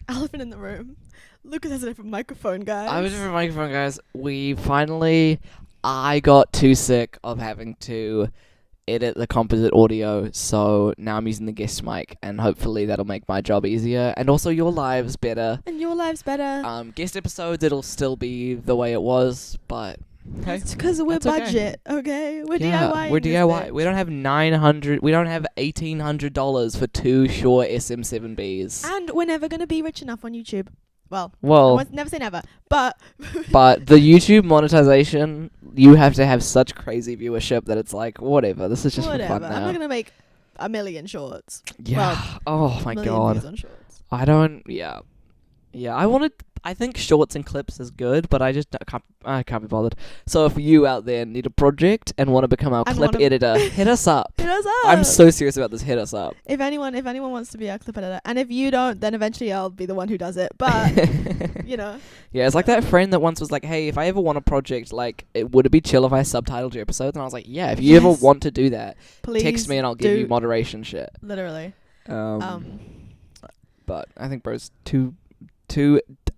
Elephant in the room. Lucas has a different microphone, guys. I was a different microphone, guys. I got too sick of having to edit the composite audio, so now I'm using the guest mic, and hopefully that'll make my job easier, and also your lives better. And your lives better. Guest episodes, it'll still be the way it was, but hey, It's because we're that's okay. budget, okay? We're yeah, DIY. we're DIY. We don't have $1,800 for 2 Shure SM7Bs. And we're never going to be rich enough on YouTube. I Well, would never say never, but but the YouTube monetization, you have to have such crazy viewership that it's like, whatever, this is just for whatever. fun I'm now. not going to make 1 million shorts. Yeah. Oh my million god. views on shorts. I don't. Yeah. Yeah. I think shorts and clips is good, but I can't be bothered. So if you out there need a project and want to become our And clip wanna- editor, hit us up. Hit us up. I'm so serious about this. Hit us up. If anyone wants to be a clip editor, and if you don't, then eventually I'll be the one who does it. But you know, Yeah, it's like that friend that once was like, "Hey, if I ever want a project, like, would it be chill if I subtitled your episodes?" And I was like, "Yeah, if you ever Yes. want to do that, please text me and I'll give do. you moderation shit." Literally. But I think bro's too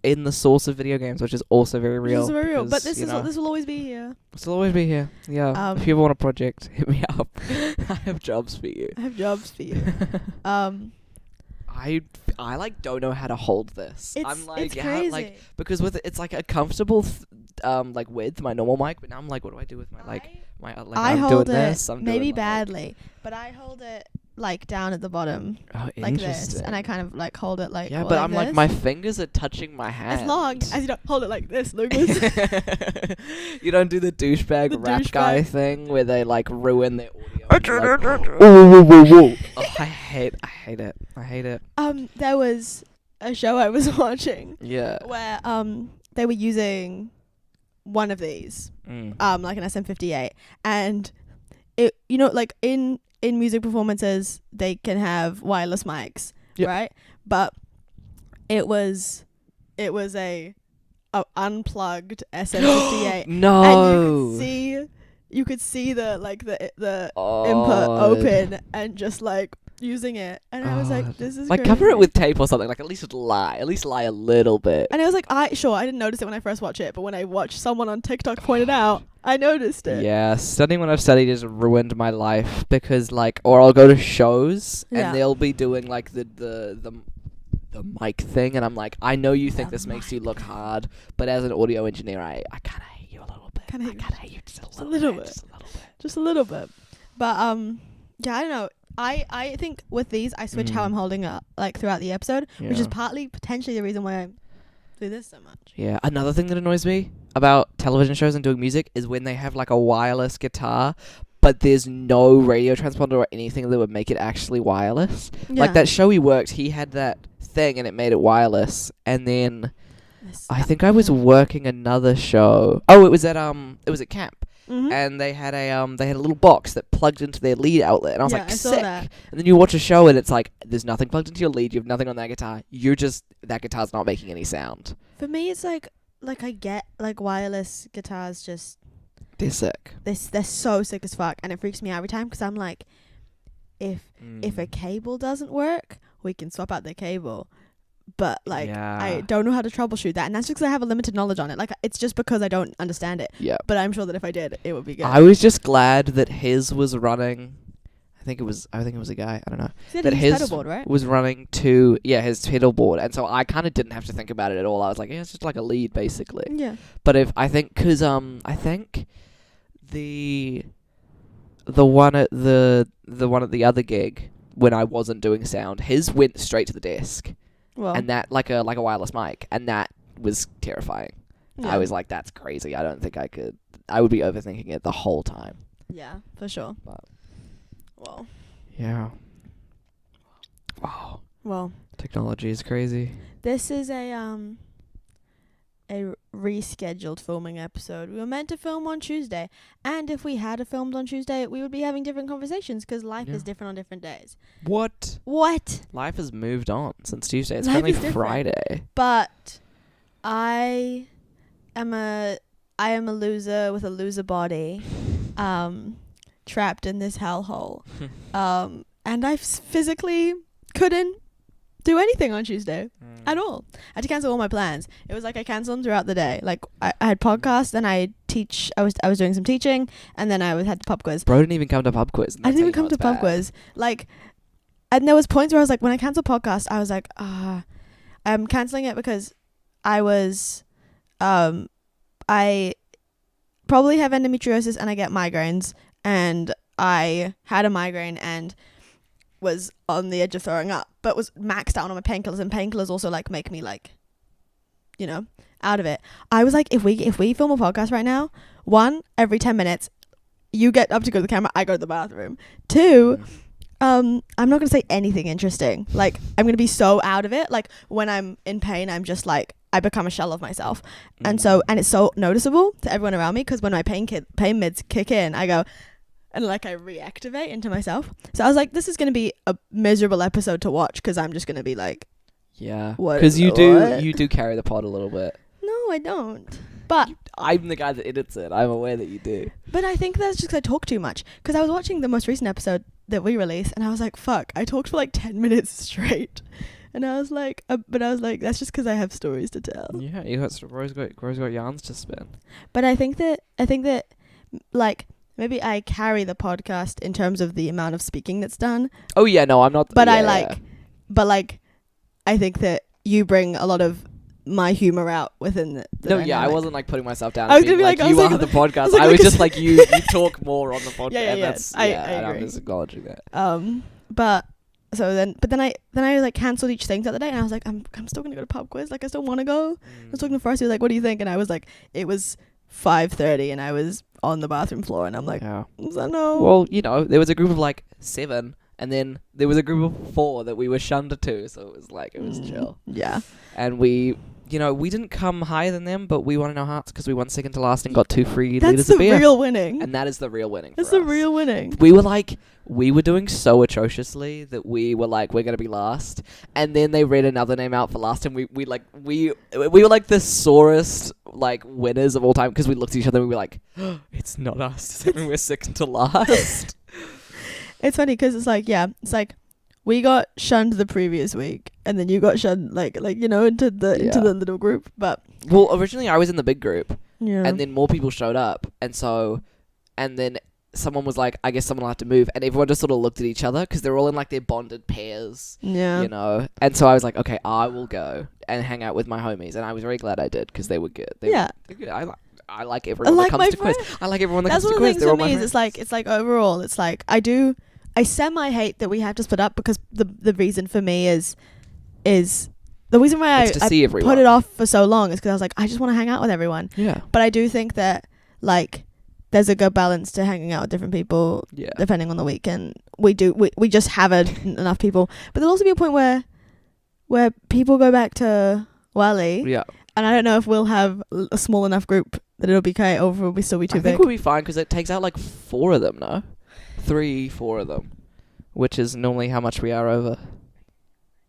in the source of video games, which is also very real. This is very real. But because, this will always be here. this will always be here. Yeah. If you ever want a project, hit me up. I have jobs for you. I have jobs for you. I like don't know how to hold this. I'm like, it's crazy. like because with it's like a comfortable like width, my normal mic, but now I'm like, what do I do with my I I'm hold doing it this. I'm maybe doing badly, but I hold it like down at the bottom like like this, interesting. and I kind of like hold it like yeah, like but I'm like this. my fingers are touching my hand. As long as you don't hold it like this, Lucas. You don't do the douchebag The rap guy douchebag. thing where they like ruin their audio. and you're like, whoa, whoa, whoa, whoa. Oh, I hate it. There was a show I was watching Yeah. where they were using one of these like an SM58, and it like in music performances they can have wireless mics, Yep. right? But it was a unplugged SM58. No. And you could see the like the input open and just like using it, and I was like, God. this is Like crazy. cover it with tape or something. Like at least lie a little bit. And it was like, I didn't notice it when I first watched it, but when I watched someone on TikTok point it out, I noticed it. Yeah, studying what I've studied has ruined my life because like, or I'll go to shows Yeah. and they'll be doing like the mic thing, and I'm like, I know you think The this makes you look hard, but as an audio engineer, I kind of hate you a little bit. I kind of hate you just a little bit. Just a little bit. But yeah, I don't know. I think with these I switch how I'm holding it like throughout the episode, which is Yeah. partly potentially the reason why I do this so much. Yeah, another thing that annoys me about television shows and doing music is when they have like a wireless guitar, but there's no radio transponder or anything that would make it actually wireless. Yeah. Like that show he worked, he had that thing and it made it wireless. And then I think I was working another show. Oh, it was at camp. Mhm. And they had a little box that plugged into their lead outlet, and I was Yeah, like, I saw sick. that. And then you watch a show, and it's like, there's nothing plugged into your lead. You have nothing on that guitar. That guitar's not making any sound. For me, it's like I get like wireless guitars just They're sick. they're so sick as fuck, and it freaks me out every time because I'm like, if Mm. a cable doesn't work, we can swap out the cable. But like Yeah. I don't know how to troubleshoot that, and that's just because I have a limited knowledge on it. Like it's just because I don't understand it. Yeah. But I'm sure that if I did, it would be good. I was just glad that his was running. I think it was a guy. I don't know. He That used his pedal board, right? was running to his pedal board, and so I kind of didn't have to think about it at all. I was like, yeah, it's just like a lead basically. Yeah. But I think the one at the other gig when I wasn't doing sound, his went straight to the desk, Well. and that like a wireless mic, and that was terrifying. yeah. I was like, that's crazy. I don't think I could. I would be overthinking it the whole time. Yeah, for sure. But Well. yeah. Wow. Well. Technology is crazy. This is a rescheduled filming episode. We were meant to film on Tuesday, and if we had filmed on Tuesday, we would be having different conversations because life Yeah. is different on different days. What? What? Life has moved on since Tuesday. It's Life currently is different. Friday. But I am a loser with a loser body, trapped in this hellhole. And I physically couldn't do anything on Tuesday at all. I had to cancel all my plans. It was like I canceled them throughout the day. Like I had podcasts, and I was doing some teaching, and then I had the pub quiz. Bro didn't even come to pub quiz. I didn't even come to pub quiz. Like, and there was points where I was like, when I cancel podcast, I was like, I'm canceling it because I was, I probably have endometriosis and I get migraines, and I had a migraine and was on the edge of throwing up, but was maxed out on my painkillers, and painkillers also like make me like, you know, out of it. I was like, if we film a podcast right now, 1, every 10 minutes, you get up to go to the camera, I go to the bathroom. 2, I'm not gonna say anything interesting. Like, I'm gonna be so out of it. Like, when I'm in pain, I'm just like, I become a shell of myself. And it's so noticeable to everyone around me, because when my pain meds kick in, I go, and like I reactivate into myself. So I was like, this is going to be a miserable episode to watch, because I'm just going to be like, yeah, what? Because you do carry the pod a little bit. No, I don't. But I'm the guy that edits it. I'm aware that you do. But I think that's just 'cause I talk too much. Because I was watching the most recent episode that we released, and I was like, fuck, I talked for like 10 minutes straight. And I was like, that's just because I have stories to tell. Yeah, you got Rose got yarns to spin. But I think that like, maybe I carry the podcast in terms of the amount of speaking that's done. Oh yeah, no, I'm not. But I think that you bring a lot of my humor out within the no, dynamic. yeah, I wasn't like putting myself down. I was gonna be like, you are the podcast. I was just like, you talk more on the podcast. Yeah. I agree. I'm just acknowledging that. But then I like cancelled each thing the other day, and I was like, I'm still gonna go to pub quiz. Like, I still want to go. I was talking to Farsi, like, what do you think? And I was like, it was 5:30, and I was on the bathroom floor, and I'm like, yeah. No. Well, you know, there was a group of like 7, and then there was a group of 4 that we were shunned to, so it was like, it was chill. Yeah. And we didn't come higher than them, but we won in our hearts because we won second to last and got 2 free liters of beer. That's the real winning. And that is the real winning. That's the real winning. We were doing so atrociously that we were like, we're gonna be last, and then they read another name out for last, and we were like the sorest like winners of all time, because we looked at each other and we were like, oh, it's not us. Does that mean we're second to last? It's funny because it's like we got shunned the previous week, and then you got shunned like you know, into the little group. But well, originally I was in the big group, yeah, and then more people showed up, and then someone was like, I guess someone will have to move, and everyone just sort of looked at each other because they're all in like their bonded pairs, yeah, you know. And so I was like, okay, I will go and hang out with my homies, and I was very glad I did because they were good. They were good. I like everyone that comes to quiz. I like everyone that comes to quiz. That's one of the things for me is it's like overall, it's like I semi-hate that we have to split up, because the reason for me is the reason why I put it off for so long is because I was like, I just want to hang out with everyone. Yeah. But I do think that like there's a good balance to hanging out with different people, depending on the week, and we just have enough people. But there'll also be a point where people go back to Wally. Yeah. And I don't know if we'll have a small enough group that it'll be okay, or will we still be too big. I think we'll be fine because it takes out like 4 of them, no? 3-4 of them, which is normally how much we are over.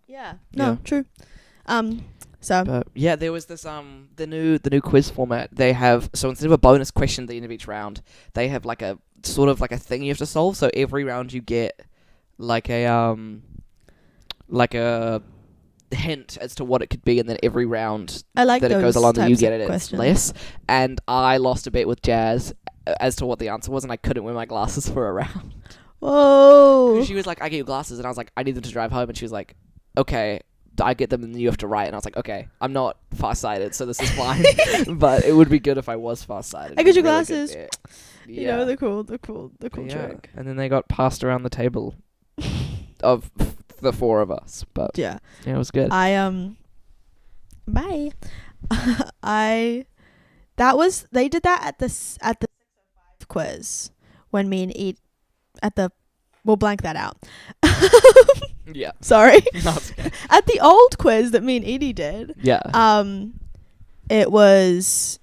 Yeah. No, true. But yeah, there was this the new quiz format. They have, so instead of a bonus question at the end of each round, they have like a sort of like a thing you have to solve. So every round you get like a hint as to what it could be, and then every round that it goes along that you get it, it's less. And I lost a bet with Jazz as to what the answer was, and I couldn't wear my glasses for a round. Whoa. She was like, I get you glasses, and I was like, I need them to drive home, and she was like, okay, I get them and you have to write. And I was like, okay, I'm not farsighted, so this is fine. But it would be good if I was farsighted. I get your glasses. Yeah. You know, the cool trick. And then they got passed around the table of the 4 of us. But yeah, it was good. Bye. They did that at the 605 quiz when me and Ed we'll blank that out. Yeah. Sorry. No, it's okay. At the old quiz that me and Edie did. Yeah. It was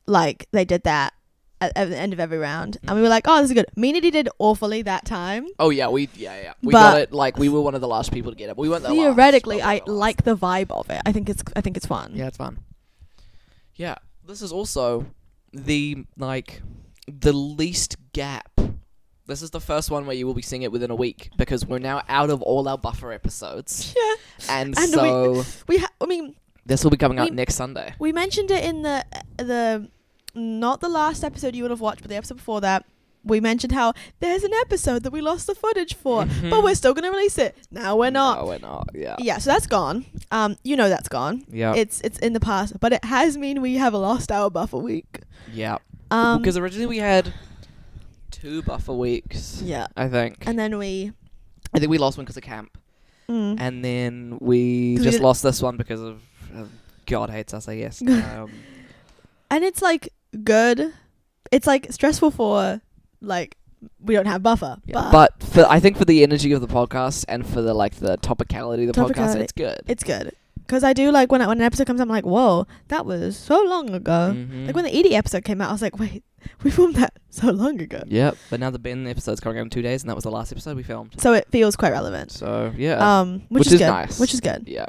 like they did that at the end of every round, and we were like, oh, this is good. Me and Edie did awfully that time. Oh yeah, we got it. Like, we were one of the last people to get it. We weren't the theoretically last. I like the vibe of it. I think it's fun. Yeah, it's fun. Yeah, this is also the least gap This is the first one where you will be seeing it within a week because we're now out of all our buffer episodes. Yeah. And so I mean, this will be coming out next Sunday. we mentioned it in the not the last episode you would have watched, but the episode before that. We mentioned how there's an episode that we lost the footage for, but we're still going to release it. Now we're not. No, we're not. Yeah. Yeah, so that's gone. That's gone. Yeah. It's in the past, but it has mean we have lost our buffer week. Yeah. Because originally we had 2 buffer weeks. Yeah. I think. And then I think we lost one because of camp. Mm. And then we just lost this one because of God hates us, I guess. And it's like good. It's like stressful for like we don't have buffer. Yeah. But I think for the energy of the podcast and for the the topicality of the podcast, it's good. It's good. Because I do like when an episode comes out, I'm like, whoa, that was so long ago. Mm-hmm. Like when the Edie episode came out, I was like, wait, we filmed that so long ago. Yep. But now the Ben episode's coming out in 2 days, and that was the last episode we filmed. So it feels quite relevant. So yeah. Which is good. Nice. Which is good. Yeah.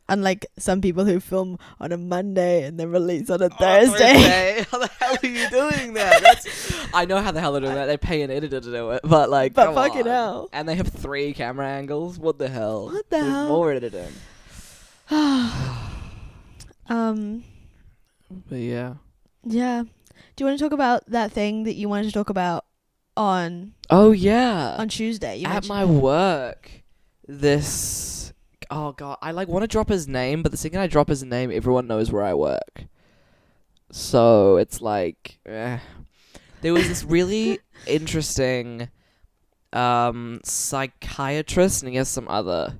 Unlike some people who film on a Monday and then release on a Thursday. How the hell are you doing that? I know how the hell they're doing that. They pay an editor to do it, but fucking hell. And they have 3 camera angles. What the hell? What the hell? More editing. But yeah. Yeah. Do you want to talk about that thing that you wanted to talk about on? Oh yeah. On Tuesday. At my work, oh god, I want to drop his name, but the second I drop his name, everyone knows where I work. So it's there was this really interesting psychiatrist, and he has some other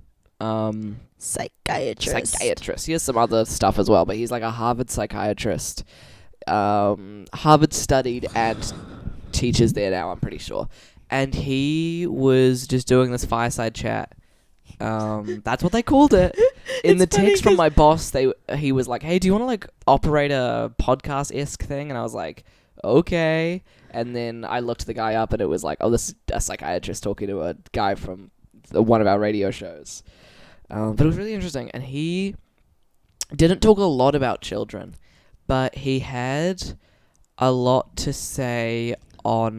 psychiatrist. He has some other stuff as well, but he's like a Harvard psychiatrist. Harvard studied and teaches there now, I'm pretty sure. And he was just doing this fireside chat. That's what they called it. In the text from my boss, he was like, "Hey, do you want to operate a podcast-esque thing?" And I was like, "Okay." And then I looked the guy up, and it was like, "Oh, this is a psychiatrist talking to a guy from one of our radio shows." But it was really interesting, and he didn't talk a lot about children, but he had a lot to say on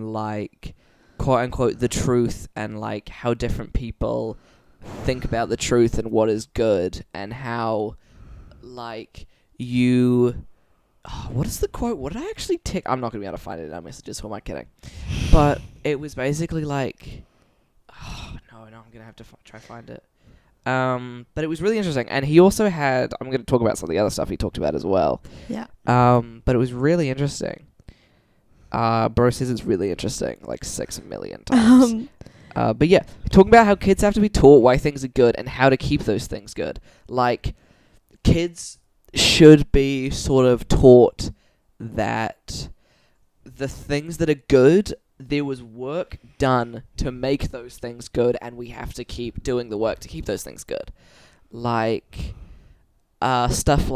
quote unquote the truth and how different people think about the truth and what is good, and how what is the quote? What did I actually tick? I'm not gonna be able to find it in our messages. Who am I kidding? But it was basically no, I'm gonna have to try find it. But it was really interesting, and he also had. I'm gonna talk about some of the other stuff he talked about as well. Yeah. But it was really interesting. Bro says it's really interesting, 6 million times. But yeah, talking about how kids have to be taught why things are good and how to keep those things good. Kids should be sort of taught that the things that are good, there was work done to make those things good, and we have to keep doing the work to keep those things good. Stuff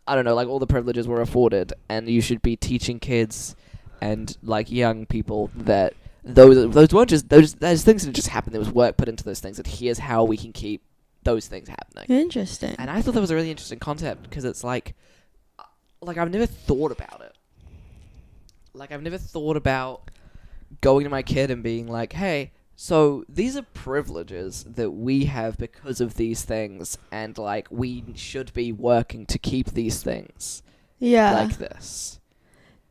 I don't know, all the privileges were afforded, and you should be teaching kids and young people that those weren't just those things didn't just happen. There was work put into those things, and here's how we can keep those things happening. Interesting. And I thought that was a really interesting concept, because it's I've never thought about it. I've never thought about going to my kid and being like, hey, so these are privileges that we have because of these things, and we should be working to keep these things like this.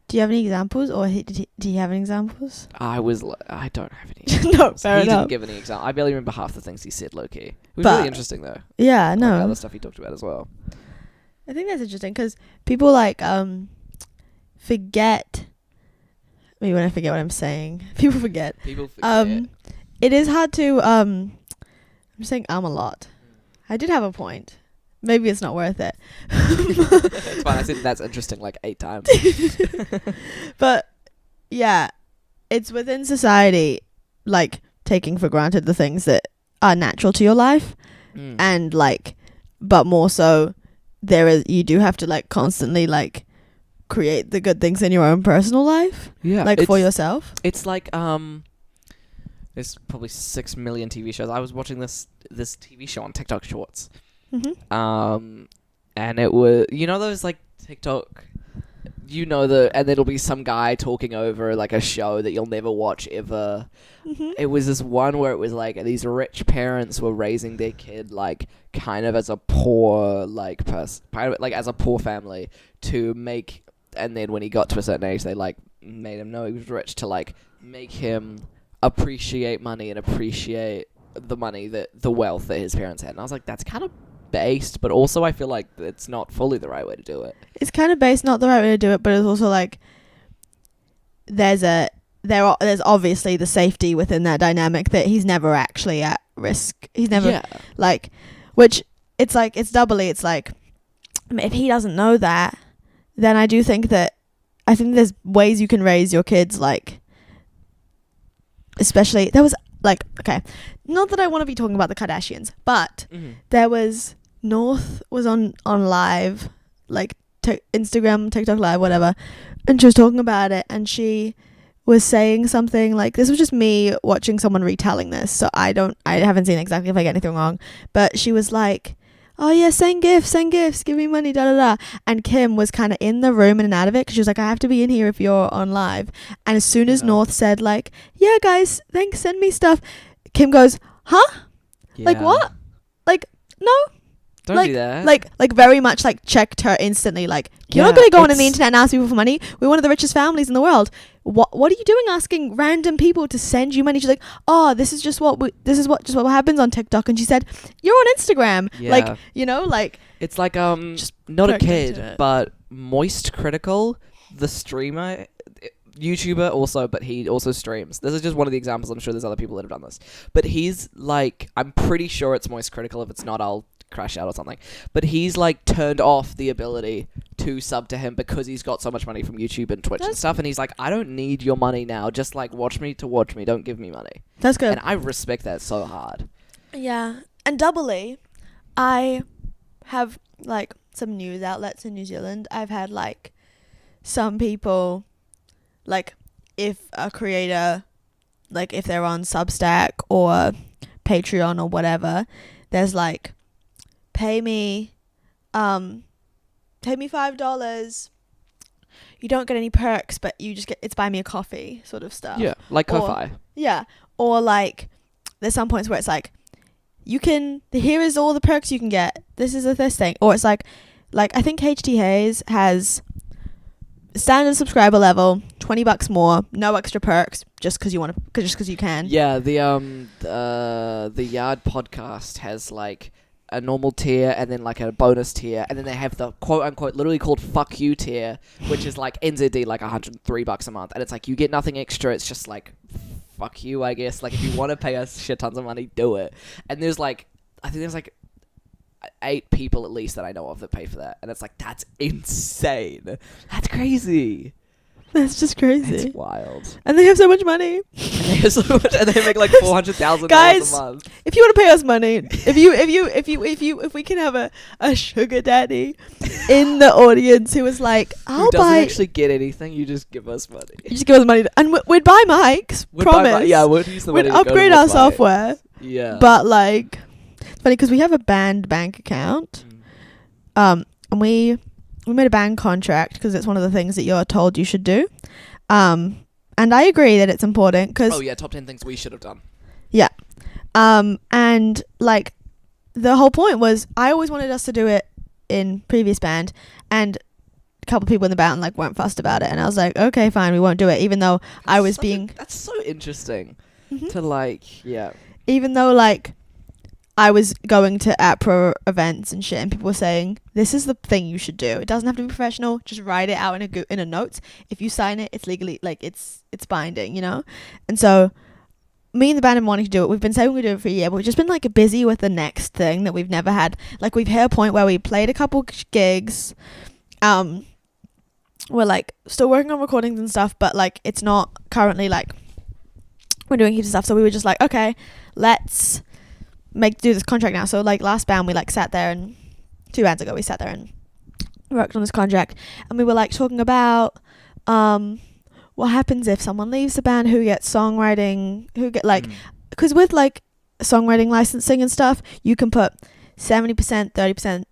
Do you have any examples, or do you have any examples? I don't have any examples. No, fair enough. He didn't give any examples. I barely remember half the things he said, low-key. It was really interesting, though. Yeah, no. Other stuff he talked about as well. I think that's interesting, because people forget. Maybe when I forget what I'm saying, people forget. It is hard to. I'm saying a lot. I did have a point. Maybe it's not worth it. It's fine. I said that's interesting 8 times. But yeah, it's within society, taking for granted the things that are natural to your life, and but more so, you do have to constantly create the good things in your own personal life. Yeah, for yourself. It's there's probably 6 million TV shows. I was watching this TV show on TikTok Shorts. Mm-hmm. And it was, those TikTok you know and it'll be some guy talking over like a show that you'll never watch ever. Mm-hmm. It was this one where it was like these rich parents were raising their kid like kind of as a poor like like as a poor family to make, and then when he got to a certain age they like made him know he was rich to like make him appreciate money and appreciate the money, that the wealth that his parents had. And I was like, that's kind of based, but also I feel like it's not fully the right way to do it. It's kind of based, not the right way to do it, but it's also like there's obviously the safety within that dynamic that he's never actually at risk. He's never like, which it's like it's doubly. It's like if he doesn't know that, then I think there's ways you can raise your kids, like especially there was like, okay, not that I want to be talking about the Kardashians, but there was North was on live, like Instagram, TikTok live, whatever, and she was talking about it, and she was saying something like, this was just me watching someone retelling this, so I haven't seen exactly if I get anything wrong, but she was like, oh yeah, send gifts, give me money, da da da. And Kim was kind of in the room in and out of it, because she was like, I have to be in here if you're on live. And as soon as North said like, yeah guys, thanks, send me stuff, Kim goes, huh? Yeah. Like what? Like, no. Don't like, do that. Like very much like checked her instantly. Like, you're not going to go on the internet and ask people for money. We're one of the richest families in the world. What are you doing asking random people to send you money? She's like, oh, this is just what happens on TikTok. And she said, you're on Instagram. Yeah. Like, you know, like, it's like just not a kid, but Moist Critical, the streamer, YouTuber also, but he also streams. This is just one of the examples. I'm sure there's other people that have done this, but he's like, I'm pretty sure it's Moist Critical. If it's not, I'll crash out or something, but he's like turned off the ability to sub to him because he's got so much money from YouTube and Twitch and stuff, and he's like, I don't need your money now, just like watch me, don't give me money. That's good. And I respect that so hard. Yeah. And doubly, I have like some news outlets in New Zealand. I've had like some people, like if a creator, like if they're on Substack or Patreon or whatever, there's like, pay me $5. You don't get any perks, but you just get, it's buy me a coffee sort of stuff. Yeah, like Ko-Fi. Yeah. Or like there's some points where it's like, here is all the perks you can get. This is this thing. Or it's like I think HT Hayes has standard subscriber level, $20 more, no extra perks, just because you want to, just because you can. Yeah, the Yard podcast has like a normal tier and then like a bonus tier, and then they have the quote unquote literally called fuck you tier, which is like NZD like $103 a month, and it's like you get nothing extra. It's just like fuck you, I guess. Like if you want to pay us shit tons of money, do it. And there's like, I think there's like 8 people at least that I know of that pay for that, and it's like, that's insane. That's crazy. That's just crazy. It's wild. And they have so much money. And they make like $400,000 Guys, a month. If you want to pay us money, if we can have a sugar daddy in the audience who is like, who doesn't actually get anything, you just give us money. You just give us money, and we'd buy mics. Promise. We'd use the money. We'd upgrade our software. Yeah. But like, it's funny because we have a band bank account, and we made a band contract because it's one of the things that you're told you should do. And I agree that it's important because... Oh, yeah, top 10 things we should have done. Yeah. And, like, the whole point was I always wanted us to do it in previous band, and a couple of people in the band, like, weren't fussed about it. And I was like, okay, fine, we won't do it, even though I was being... That's so interesting to, like, yeah. Even though, like, I was going to APRA events and shit, and people were saying, this is the thing you should do. It doesn't have to be professional. Just write it out in a note. If you sign it, it's legally, like, it's binding, you know? And so me and the band have been wanting to do it. We've been saying we do it for a year, but we've just been, like, busy with the next thing that we've never had. Like, we've hit a point where we played a couple gigs. We're, like, still working on recordings and stuff, but, like, it's not currently, like, we're doing heaps of stuff. So we were just like, okay, let's do this contract now. So like last band, we like sat there, and 2 bands ago we sat there and worked on this contract, and we were like talking about what happens if someone leaves the band, who gets songwriting, who get like, because with like songwriting licensing and stuff, you can put 70%, 30%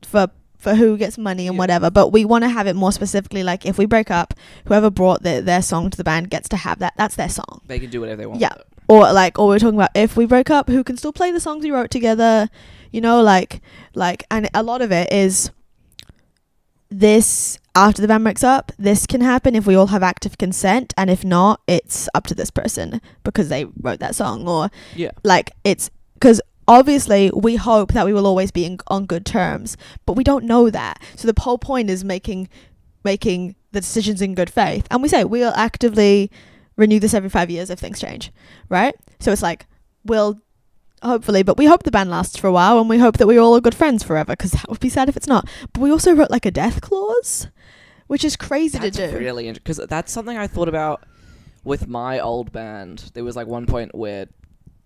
for for who gets money and Yeah. whatever, but we want to have it more specifically like if we break up, whoever brought their song to the band gets to have that's their song. They can do whatever they want. Yeah. with it. Or we're talking about if we break up, who can still play the songs we wrote together, you know, like and a lot of it is this. After the band breaks up, this can happen if we all have active consent, and if not, it's up to this person because they wrote that song. Or Yeah. like it's because obviously we hope that we will always be on good terms, but we don't know that. So the whole point is making the decisions in good faith, and we say we'll actively renew this every 5 years if things change, right? So it's like we'll hopefully, but we hope the band lasts for a while, and we hope that we're all good friends forever, because that would be sad if it's not. But we also wrote like a death clause, which is crazy That's to do. really interesting, because that's something I thought about with my old band. There was like one point where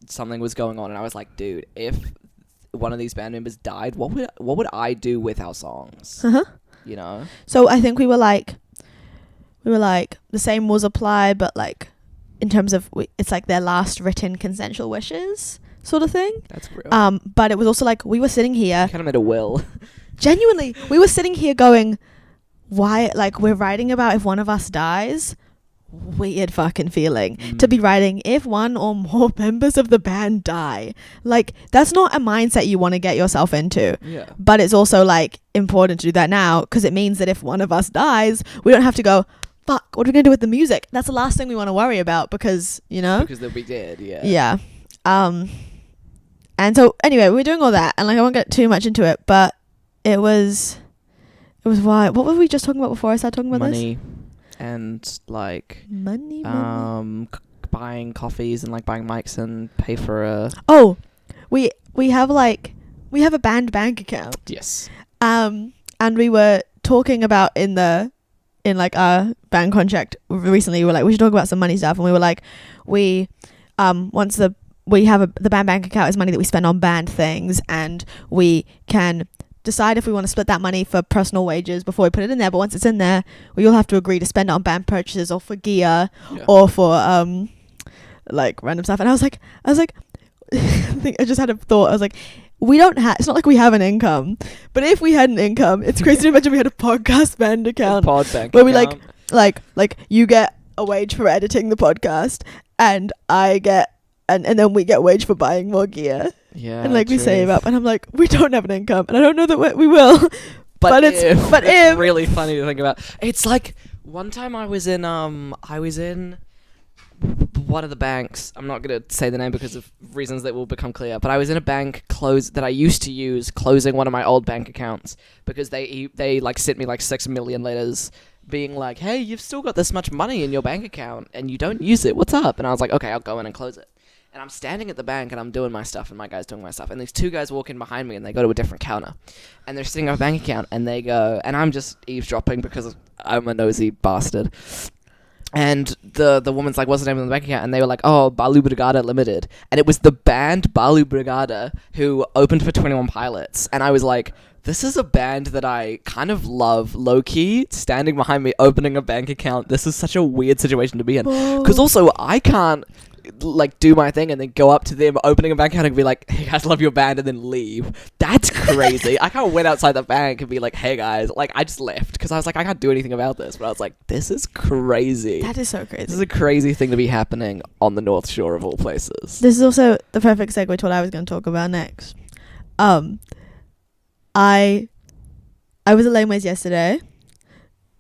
something was going on, and I was like, dude, if one of these band members died, what would I do with our songs? Uh-huh. You know? So I think we were like the same rules apply, but like in terms of it's like their last written consensual wishes sort of thing. That's real. But it was also like we were sitting here Kind of made a will. genuinely, we were sitting here going, why, like, we're writing about if one of us dies. Weird fucking feeling to be writing if one or more members of the band die. Like, that's not a mindset you want to get yourself into. Yeah. But it's also like important to do that now, because it means that if one of us dies, we don't have to go, fuck, what are we gonna do with the music? That's the last thing we want to worry about, because, you know, Because they'll be dead, yeah. yeah. And so anyway, we're doing all that, and like I won't get too much into it, but it was why, what were we just talking about before I started talking about Money and like money buying coffees and like buying mics and pay for a we have a band bank account, yes. and we were talking about in like our band contract recently, we were like, we should talk about some money stuff, and we were like, the band bank account is money that we spend on band things, and we can decide if we want to split that money for personal wages before we put it in there, but once it's in there, we all have to agree to spend it on band purchases or for gear, or for like random stuff. And I was like I think I just had a thought. I was like, it's not like we have an income, but if we had an income, it's crazy to imagine we had a podcast band account Pod bank where account. we like you get a wage for editing the podcast, and I get and then we get wage for buying more gear. Yeah. And like we true. save up, and I'm like, we don't have an income, and I don't know that we will. But it's really funny to think about. It's like one time I was in one of the banks. I'm not gonna say the name because of reasons that will become clear. But I was in a bank that I used to use, closing one of my old bank accounts because they like sent me like 6 million letters being like, hey, you've still got this much money in your bank account and you don't use it. What's up? And I was like, okay, I'll go in and close it. And I'm standing at the bank and I'm doing my stuff and my guy's doing my stuff. And these two guys walk in behind me and they go to a different counter. And they're sitting on a bank account and they go, and I'm just eavesdropping because I'm a nosy bastard. And the woman's like, what's the name of the bank account? And they were like, oh, Balu Brigada Limited. And it was the band Balu Brigada who opened for 21 Pilots. And I was like, this is a band that I kind of love, low-key, standing behind me, opening a bank account. This is such a weird situation to be in. Because also, I can't like do my thing and then go up to them opening a bank account and be like, hey guys, love your band, and then leave. That's crazy. I can't wait outside the bank and be like, hey guys, like I just left because I was like, I can't do anything about this, but I was like, this is crazy. That is so crazy. This is a crazy thing to be happening on the North Shore of all places. This is also the perfect segue to what I was going to talk about next. I was at Laneways yesterday.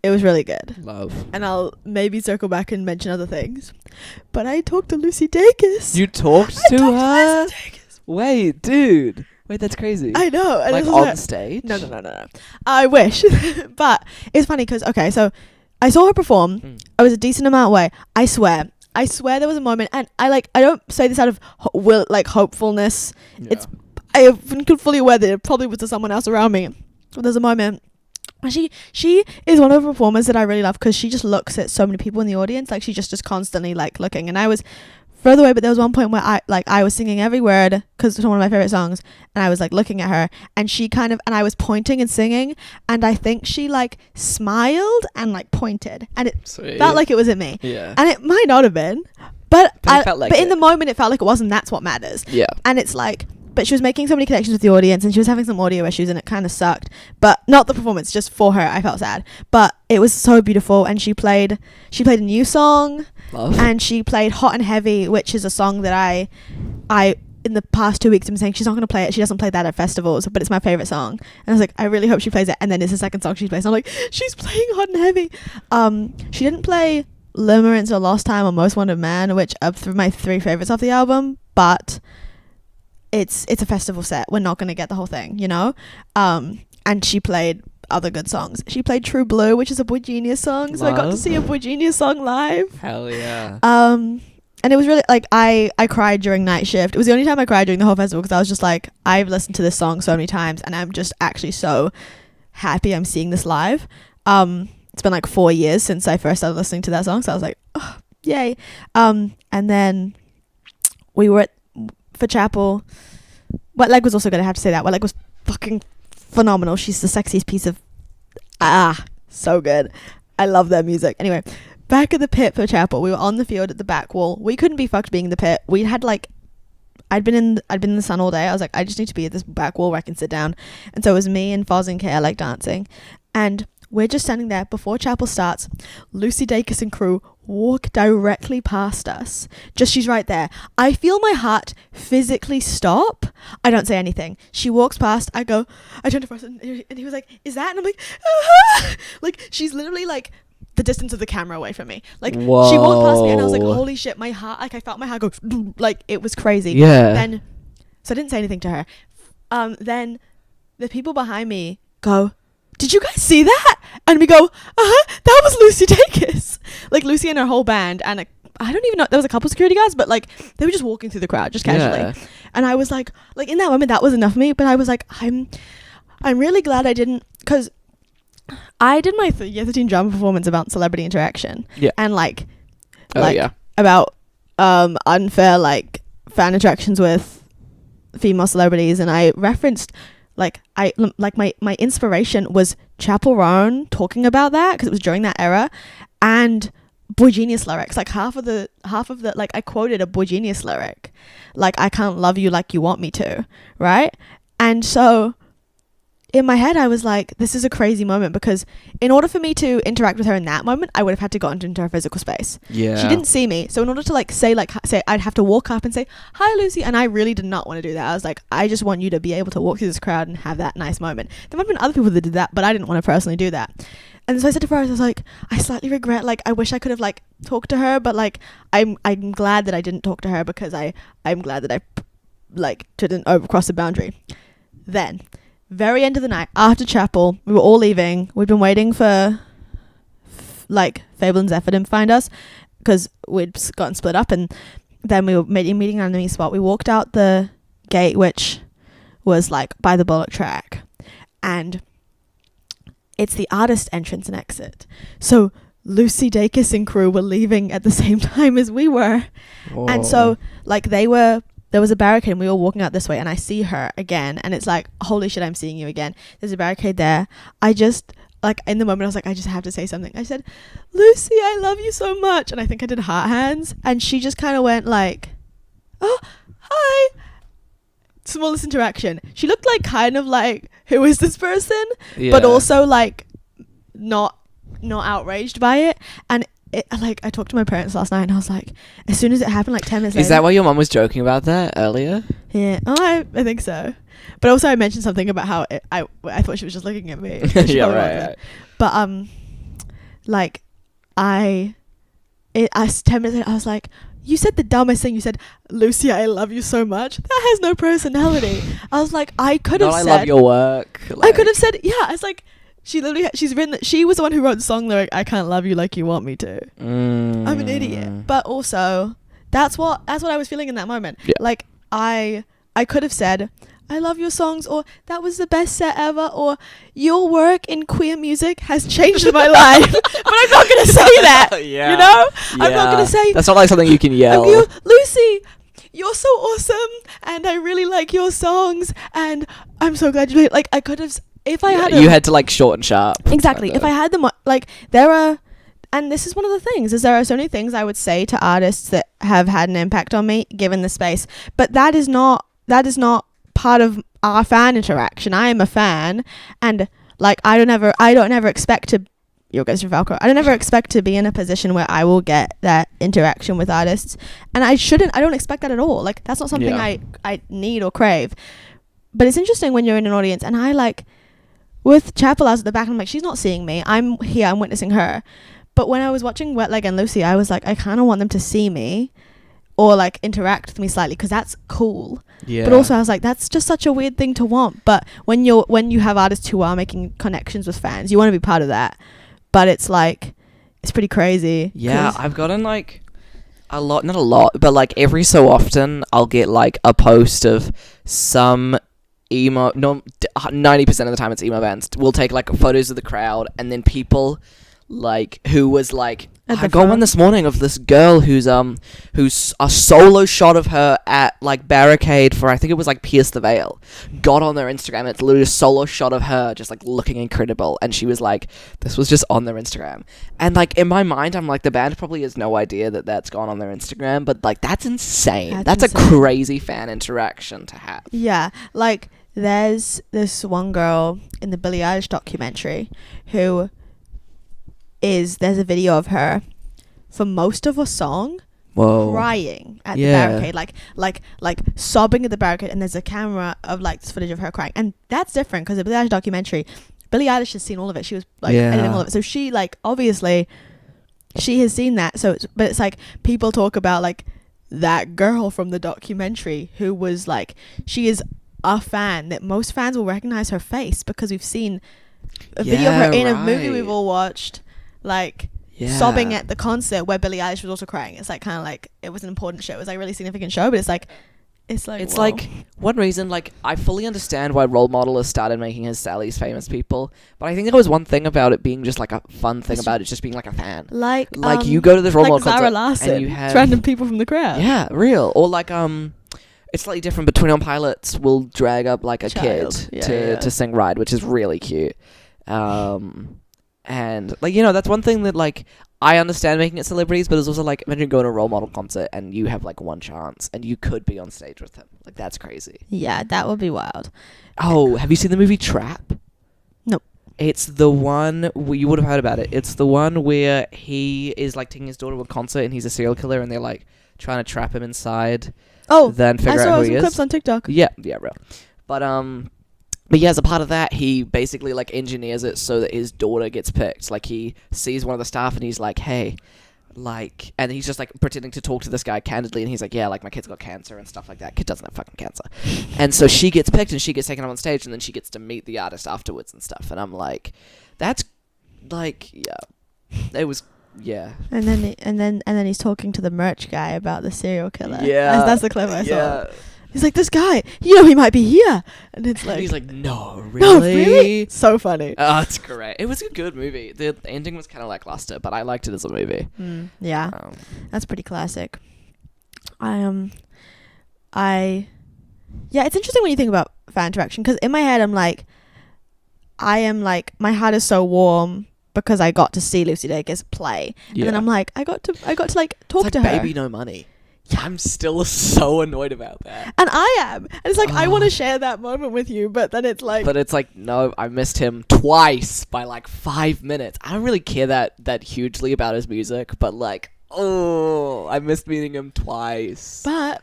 It was really good. Love. And I'll maybe circle back and mention other things. But I talked to Lucy Dacus. You talked to her? Lucy Dacus. Wait, dude. Wait, that's crazy. I know. And Like it was on stage? No. I wish. But it's funny because, okay, so I saw her perform. I was a decent amount away. I swear there was a moment, and I don't say this out of hopefulness. Yeah. I am fully aware that it probably was to someone else around me. But there's a moment. She is one of the performers that I really love because she just looks at so many people in the audience. Like, she just constantly like looking. And I was further away, but there was one point where I was singing every word because it's one of my favorite songs, and I was like looking at her, and she and I was pointing and singing, and I think she like smiled and like pointed, and it felt like it was at me. Yeah. And it might not have been, but But it felt like in the moment it felt like it was, and that's what matters. Yeah. And it's like, but she was making so many connections with the audience, and she was having some audio issues, and it kind of sucked. But not the performance, just for her, I felt sad. But it was so beautiful, and she played a new song. Love. And she played Hot and Heavy, which is a song that I in the past 2 weeks, I'm saying she's not going to play it. She doesn't play that at festivals, but it's my favorite song. And I was like, I really hope she plays it. And then it's the second song she plays. And I'm like, she's playing Hot and Heavy. She didn't play Limerence or Lost Time or Most Wanted Man, which are my 3 favorites off the album. But it's a festival set. We're not going to get the whole thing, you know? And she played other good songs. She played True Blue, which is a Boy Genius song. So I got to see a Boy Genius song live. Hell yeah. And it was really like I cried during Night Shift. It was the only time I cried during the whole festival because I was just like, I've listened to this song so many times and I'm just actually so happy I'm seeing this live. It's been like 4 years since I first started listening to that song, so I was like, oh, yay. And then we were for Chapel. Wet Leg was also going to have to say that. Wet Leg was fucking phenomenal. She's the sexiest piece of so good. I love their music. Anyway, back at the pit for Chapel, we were on the field at the back wall. We couldn't be fucked being in the pit. We had like I'd been in the sun all day. I was like, I just need to be at this back wall where I can sit down. And so it was me and Foz and Kay, like dancing. And we're just standing there before Chapel starts. Lucy Dacus and crew walk directly past us. Just she's right there. I feel my heart physically stop. I don't say anything. She walks past. I turn to Foz and he was like, is that? And I'm like, ah! Like she's literally like the distance of the camera away from me. Like Whoa. She walked past me and I was like, holy shit, my heart, like I felt my heart go like it was crazy. Yeah. So I didn't say anything to her. Then the people behind me go, did you guys see that? And we go, that was Lucy Dacus. Like Lucy and her whole band, and I don't even know, there was a couple security guards, but like they were just walking through the crowd just casually. Yeah. And I was like in that moment that was enough for me, but I was like, I'm really glad I didn't, because I did my year 13 drama performance about celebrity interaction. Yeah. And about unfair like fan interactions with female celebrities, and I referenced my inspiration was Chapel Roan talking about that because it was during that era, and Boy Genius lyrics. Like half of the like I quoted a Boy Genius lyric, like I can't love you like you want me to, right? And so in my head I was like, this is a crazy moment, because in order for me to interact with her in that moment, I would have had to go into her physical space. Yeah. She didn't see me. So in order to say I'd have to walk up and say, hi Lucy, and I really did not want to do that. I was like, I just want you to be able to walk through this crowd and have that nice moment. There might have been other people that did that, but I didn't want to personally do that. And so I said to Faraz, I was like, I slightly regret, like I wish I could have like talked to her, but like I'm glad that I didn't talk to her, because I'm glad that I like didn't overcross the boundary. Then very end of the night, after Chapel, we were all leaving. We'd been waiting for Fable and Zephyr to find us because we'd gotten split up, and then we were meeting on the spot. We walked out the gate, which was like by the Bullock track, and it's the artist entrance and exit. So Lucy Dacus and crew were leaving at the same time as we were. Whoa. And so like there was a barricade and we were walking out this way, and I see her again, and it's like, holy shit, I'm seeing you again. There's a barricade there. I just, like, in the moment I was like, I just have to say something. I said, Lucy, I love you so much. And I think I did heart hands, and she just kind of went like, oh, hi. Smallest interaction. She looked like kind of like, who is this person? Yeah. But also like not outraged by it. And I talked to my parents last night, and I was like, as soon as it happened, like 10 minutes later. Is that why your mum was joking about that earlier? Yeah. Oh, I think so. But also I mentioned something about how I thought she was just looking at me. Yeah, right. But 10 minutes later, I was like, you said the dumbest thing. You said, Lucy, I love you so much. That has no personality. I was like, I could have said, I love your work. I could have said, yeah. I was like, she was the one who wrote the song lyric, I can't love you like you want me to. I'm an idiot. But also, that's what I was feeling in that moment. Yeah. Like, I could have said, I love your songs, or that was the best set ever, or your work in queer music has changed my life. But I'm not going to say that. Yeah. You know? Yeah. I'm not going to say. That's not like something you can yell. Lucy, you're so awesome, and I really like your songs, and I'm so glad you like. I could have. If I had you had to like short and sharp. Exactly. If I had them, like there are, and this is one of the things, is there are so many things I would say to artists that have had an impact on me given the space, but that is not part of our fan interaction. I am a fan, and like I don't ever expect to. Your guys from Falco. I don't ever expect to be in a position where I will get that interaction with artists, and I don't expect that at all. Like that's not something I need or crave. But it's interesting when you're in an audience, and I like with Chapel, I was at the back, and I'm like, she's not seeing me. I'm here. I'm witnessing her. But when I was watching Wet Leg and Lucy, I was like, I kind of want them to see me, or like interact with me slightly, because that's cool. Yeah. But also I was like, that's just such a weird thing to want. But when you have artists who are making connections with fans, you want to be part of that. But it's like, it's pretty crazy. Yeah, I've gotten like not a lot, but like every so often I'll get like a post of some emo, 90% of the time it's emo bands, will take like photos of the crowd, and then people like who was like, I got one this morning of this girl who's a solo shot of her at like Barricade for, I think it was like Pierce the Veil, got on their Instagram. It's literally a solo shot of her just like looking incredible, and she was like, this was just on their Instagram. And like in my mind I'm like, the band probably has no idea that that's gone on their Instagram, but like that's insane. That's insane. A crazy fan interaction to have. Yeah, like there's this one girl in the Billie Eilish documentary who there's a video of her for most of a song crying at the barricade, like sobbing at the barricade, and there's a camera of like this footage of her crying, and that's different because the Billie Eilish documentary, Billie Eilish has seen all of it. She was like editing all of it, so she like obviously she has seen that. So but it's like people talk about like that girl from the documentary who was like, she is a fan that most fans will recognize her face because we've seen a video of her in a movie we've all watched, like sobbing at the concert where Billie Eilish was also crying. It's like kind of like, it was an important show. It was like a really significant show, but it's like one reason, like I fully understand why Role Model has started making his Sally's famous people, but I think there was one thing about it being just like a fun thing about it just being like a fan, like you go to this Role Model Zara concert Larson, and you have random people from the crowd. Yeah, real. Or like it's slightly different, but 21 Pilots will drag up like a Child. kid to sing Ride, which is really cute. And like, you know, that's one thing that like I understand making it celebrities, but it's also like, imagine going to a Role Model concert and you have like one chance and you could be on stage with him. Like that's crazy. Yeah, that would be wild. Oh, have you seen the movie Trap? Nope. It's the one you would have heard about it. It's the one where he is like taking his daughter to a concert and he's a serial killer and they're like trying to trap him inside. Oh, then figure out who he is. I saw some clips on TikTok. Yeah, real. But yeah, as a part of that, he basically like engineers it so that his daughter gets picked. Like he sees one of the staff and he's like, hey, like, and he's just like pretending to talk to this guy candidly, and he's like, yeah, like my kid's got cancer and stuff like that. Kid doesn't have fucking cancer. And so she gets picked and she gets taken up on stage, and then she gets to meet the artist afterwards and stuff. And I'm like, that's like, yeah, it was. Yeah. And then he's talking to the merch guy about the serial killer. Yeah. That's the clip I saw. He's like, this guy, you know, he might be here. And it's like, and he's like, no, really? No, really? So funny. Oh, it's great. It was a good movie. The ending was kind of lackluster, but I liked it as a movie. Yeah. That's pretty classic. Yeah, it's interesting when you think about fan interaction, because in my head, my heart is so warm because I got to see Lucy Dacus play. Yeah. And then I'm like, I got to like talk to her. Baby No Money. Yeah. I'm still so annoyed about that. And I am. And it's like, I want to share that moment with you, but then it's like... But it's like, no, I missed him twice by like 5 minutes. I don't really care that hugely about his music, but like, I missed meeting him twice. But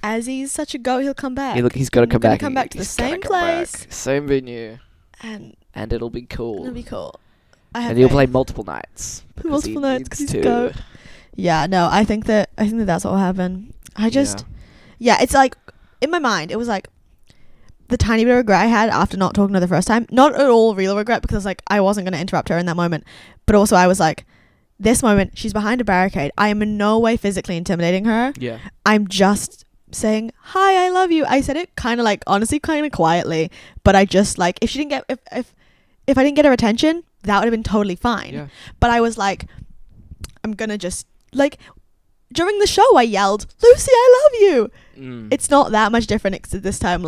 as he's such a go, he'll come back. He's got to come back. He'll come back to the same place. Same venue. And it'll be cool. It'll be cool. And he'll play multiple nights. Multiple nights because he's a goat. Yeah, no, I think that that's what will happen. It's like, in my mind, it was like the tiny bit of regret I had after not talking to her the first time. Not at all real regret, because like I wasn't going to interrupt her in that moment. But also I was like, this moment, she's behind a barricade. I am in no way physically intimidating her. Yeah. I'm just saying, hi, I love you. I said it kind of like, honestly, kind of quietly. But I just like, if I didn't get her attention, that would have been totally fine. Yeah. But I was like, I'm going to just... Like, during the show, I yelled, Lucy, I love you. It's not that much different, except this time,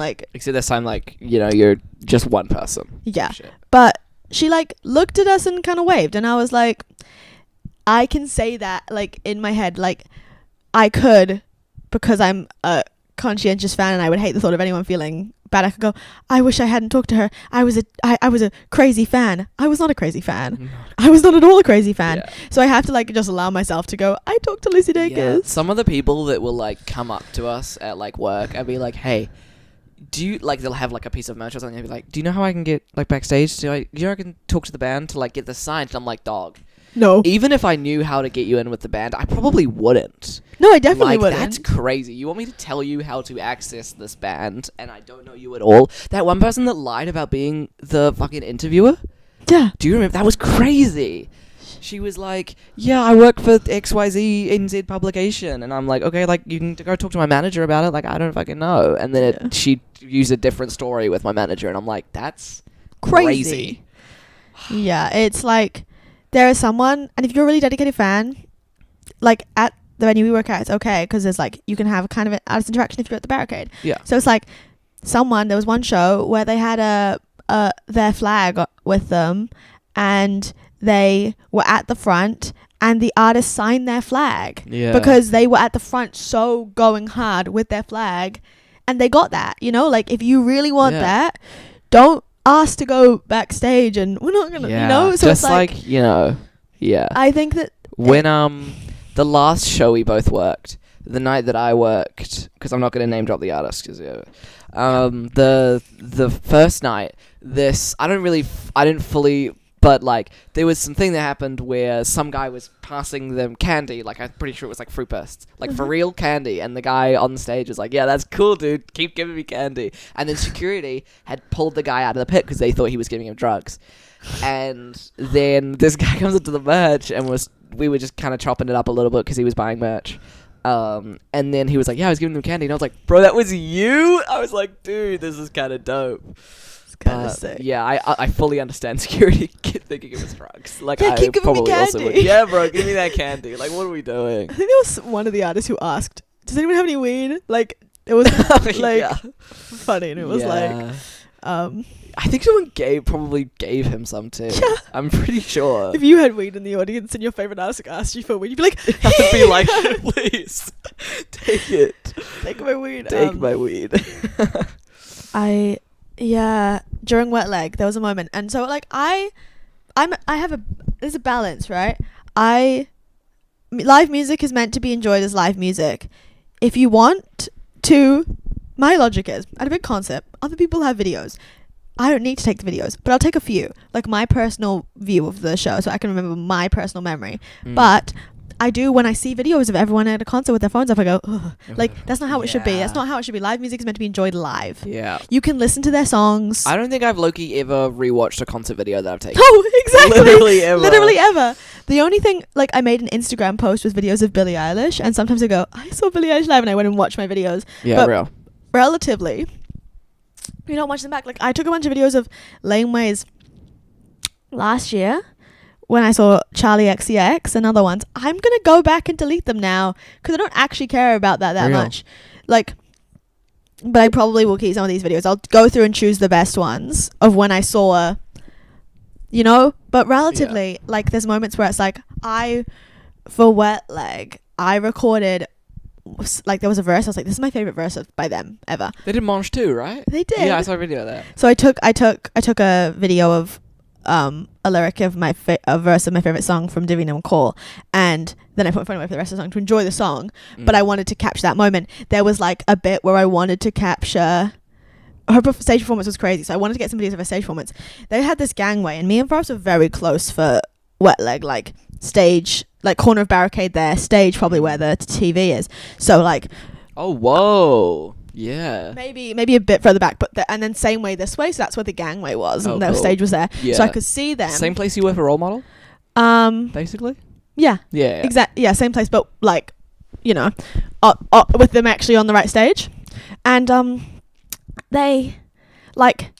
you know, you're just one person. Yeah. But she, like, looked at us and kind of waved. And I was like, I can say that, like, in my head. Like, I could, because I'm a conscientious fan and I would hate the thought of anyone feeling bad, I could go, I wish I hadn't talked to her. I was a crazy fan. I was not a crazy fan. I was not at all a crazy fan. Yeah. So I have to like just allow myself to go, I talked to Lucy Dacus. Yeah. Some of the people that will like come up to us at like work and be like, hey, do you like, they'll have like a piece of merch or something and be like, do you know how I can get like backstage? Do you know I can talk to the band to like get this signed? And I'm like, dog. No. Even if I knew how to get you in with the band, I probably wouldn't. No, I definitely wouldn't. That's crazy. You want me to tell you how to access this band and I don't know you at all? That one person that lied about being the fucking interviewer? Yeah. Do you remember? That was crazy. She was like, yeah, I work for XYZ NZ publication. And I'm like, okay, like, you can go talk to my manager about it. Like, I don't fucking know. And then she used a different story with my manager. And I'm like, that's crazy. Yeah, it's like, there is someone, and if you're a really dedicated fan, like, at the venue we work at, it's okay, because there's, like, you can have kind of an artist interaction if you're at the barricade. Yeah. So it's like, there was one show where they had their flag with them, and they were at the front, and the artist signed their flag. Yeah. Because they were at the front so going hard with their flag, and they got that, you know? Like, if you really want that, don't ask to go backstage, and we're not gonna, you know? So just it's like, you know, I think that when the last show we both worked, the night that I worked, because I'm not going to name drop the artist, because the first night, I didn't fully, but like there was something that happened where some guy was passing them candy, like I'm pretty sure it was like fruit bursts, like for real candy, and the guy on the stage was like, yeah, that's cool, dude, keep giving me candy. And then security had pulled the guy out of the pit because they thought he was giving him drugs. And then this guy comes into the merch and we were just kind of chopping it up a little bit because he was buying merch. And then he was like, yeah, I was giving them candy. And I was like, bro, that was you? I was like, dude, this is kind of dope. It's kind of sick. Yeah, I fully understand security thinking it was drugs. Like, yeah, I keep giving me probably also would. candy. Yeah, bro, give me that candy. Like, what are we doing? I think there was one of the artists who asked, does anyone have any weed? Like, it was like funny, and it was like I think someone probably gave him some too. Yeah. I'm pretty sure. If you had weed in the audience and your favorite artist asked you for weed, you'd be like, I'd be like, please, take it. Take my weed. Take my weed. During Wet Leg, there was a moment, and so like there's a balance, right? Live music is meant to be enjoyed as live music. If you want to, my logic is, at a big concert, other people have videos. I don't need to take the videos, but I'll take a few, like my personal view of the show, so I can remember my personal memory. But I do, when I see videos of everyone at a concert with their phones up, I go, ugh. Like, that's not how it should be. That's not how it should be. Live music is meant to be enjoyed live. Yeah. You can listen to their songs. I don't think I've low-key ever rewatched a concert video that I've taken. Oh, exactly. Literally ever. The only thing, like, I made an Instagram post with videos of Billie Eilish, and sometimes I go, I saw Billie Eilish live, and I went and watched my videos. Yeah, but real. Relatively, you don't watch them back. Like, I took a bunch of videos of Laneways last year when I saw Charlie XCX and other ones. I'm gonna go back and delete them now because I don't actually care about that Real. much. Like, but I probably will keep some of these videos. I'll go through and choose the best ones of when I saw, you know. But relatively, like, there's moments where it's like, for Wet Leg, I recorded, like, there was a verse. I was like, this is my favorite verse by them ever. They did Monch too, right? They did. Yeah, I saw a video of that. So I took a video of a lyric of a verse of my favorite song from Davina McCall, and then I put it in front of me for the rest of the song to enjoy the song. But I wanted to capture that moment. There was like a bit where I wanted to capture her stage performance was crazy, so I wanted to get some videos of her stage performance. They had this gangway, and me and Faris were very close for Wet Leg, like stage, like corner of barricade there, stage probably where the TV is. So like, oh whoa. Yeah. Maybe a bit further back, but and then same way this way, so that's where the gangway was, and their stage was there, so I could see them. Same place you were for Role Model? Basically? Yeah. Yeah. Exactly. Yeah, same place, but like, you know, with them actually on the right stage. And they, like,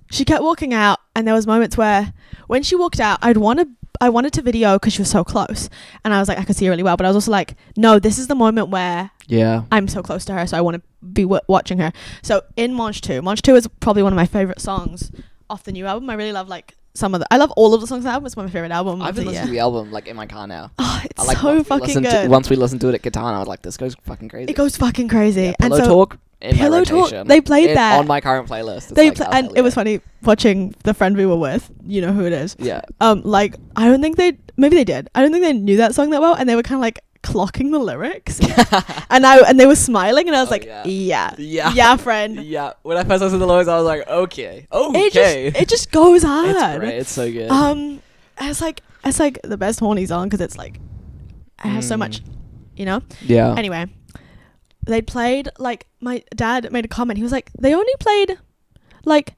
she kept walking out, and there was moments where when she walked out, I wanted to video because she was so close, and I was like, I could see her really well, but I was also like, no, this is the moment where I'm so close to her, so I want to be watching her. So in Monch 2 is probably one of my favorite songs off the new album. I really love like some of the. I love all of the songs on the album. It's my favorite album. I've been listening to the album like in my car now. Oh, it's I like so fucking good. Once we listened to it at Katana, I was like, this goes fucking crazy. It goes fucking crazy. Yeah, and Pillow so Talk. In Pillow my Talk. rotation. They played that on my current playlist. And it was funny watching the friend we were with. You know who it is. Yeah. Like I don't think maybe they did. I don't think they knew that song that well, and they were kind of like clocking the lyrics. and they were smiling, and I was yeah, friend. Yeah. When I first listened to the lyrics, I was like, okay. It just goes hard. It's great. It's so good. It's like the best horny song because it's like it has so much, you know. Yeah. Anyway, they played like my dad made a comment. He was like, they only played like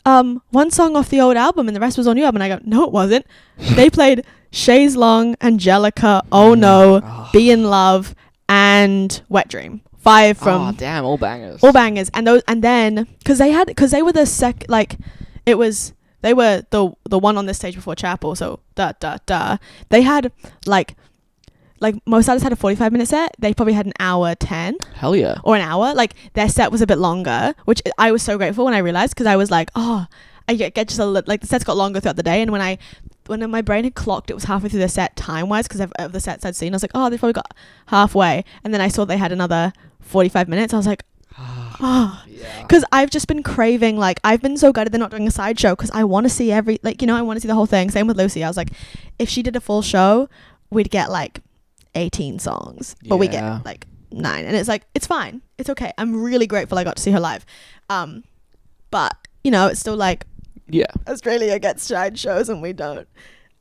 one song off the old album and the rest was on new album. And I go, no, it wasn't. They played Chaise Long, Angelica, Oh No, Be in Love, and Wet Dream. 5 from. Oh damn! All bangers. All bangers, and then because they were the they were the one on this stage before Chapel. So they had like most artists had a 45-minute set. They probably had an hour 10. Hell yeah. Or an hour. Like their set was a bit longer, which I was so grateful when I realized because I was like, oh, I get just like the sets got longer throughout the day, and when my brain had clocked it was halfway through the set time-wise because of the sets I'd seen, I was like, oh, they probably got halfway, and then I saw they had another 45 minutes. I was like, oh, because I've just been craving, like I've been so gutted they're not doing a sideshow because I want to see I want to see the whole thing. Same with Lucy. I was like, if she did a full show, we'd get like 18 songs, but we get like 9, and it's like it's fine, it's okay. I'm really grateful I got to see her live, but you know, it's still like Australia gets side shows and we don't.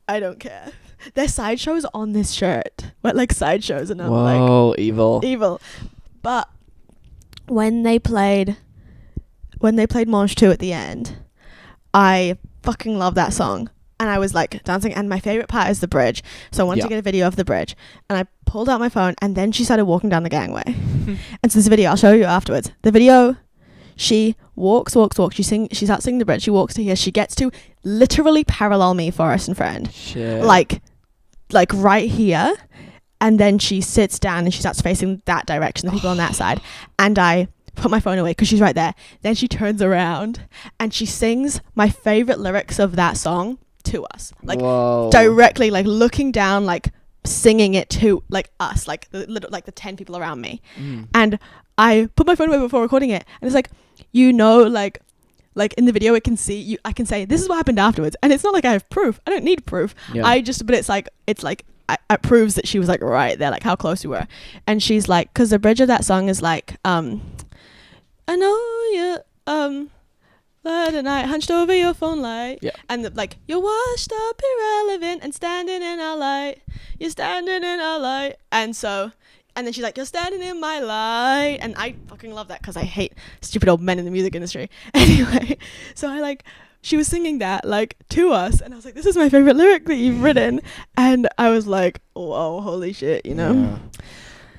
I don't care. There's side shows on this shirt, but like side shows, and I'm like, evil. But when they played Monge 2 at the end, I fucking love that song. And I was like dancing, and my favorite part is the bridge. So I wanted to get a video of the bridge, and I pulled out my phone, and then she started walking down the gangway. And so this video, I'll show you afterwards. The video, she walks. She starts singing the bridge. She walks to here. She gets to literally parallel me, Forrest and Friend. Shit. Like right here. And then she sits down and she starts facing that direction, the people on that side. And I put my phone away because she's right there. Then she turns around and she sings my favorite lyrics of that song to us, like directly, like looking down, like singing it to like us, like the 10 people around me. And I put my phone away before recording it, and it's like, you know, like in the video I can say this is what happened afterwards, and it's not like I have proof. I don't need proof. But it's like it proves that she was like right there, like how close we were. And she's like, because the bridge of that song is like I know you at night, hunched over your phone light. And like, you're washed up, irrelevant, and standing in our light. You're standing in our light. And then she's like, you're standing in my light. And I fucking love that because I hate stupid old men in the music industry. Anyway, so she was singing that like to us, and I was like, this is my favorite lyric that you've written. And I was like, whoa, holy shit, you know? Yeah.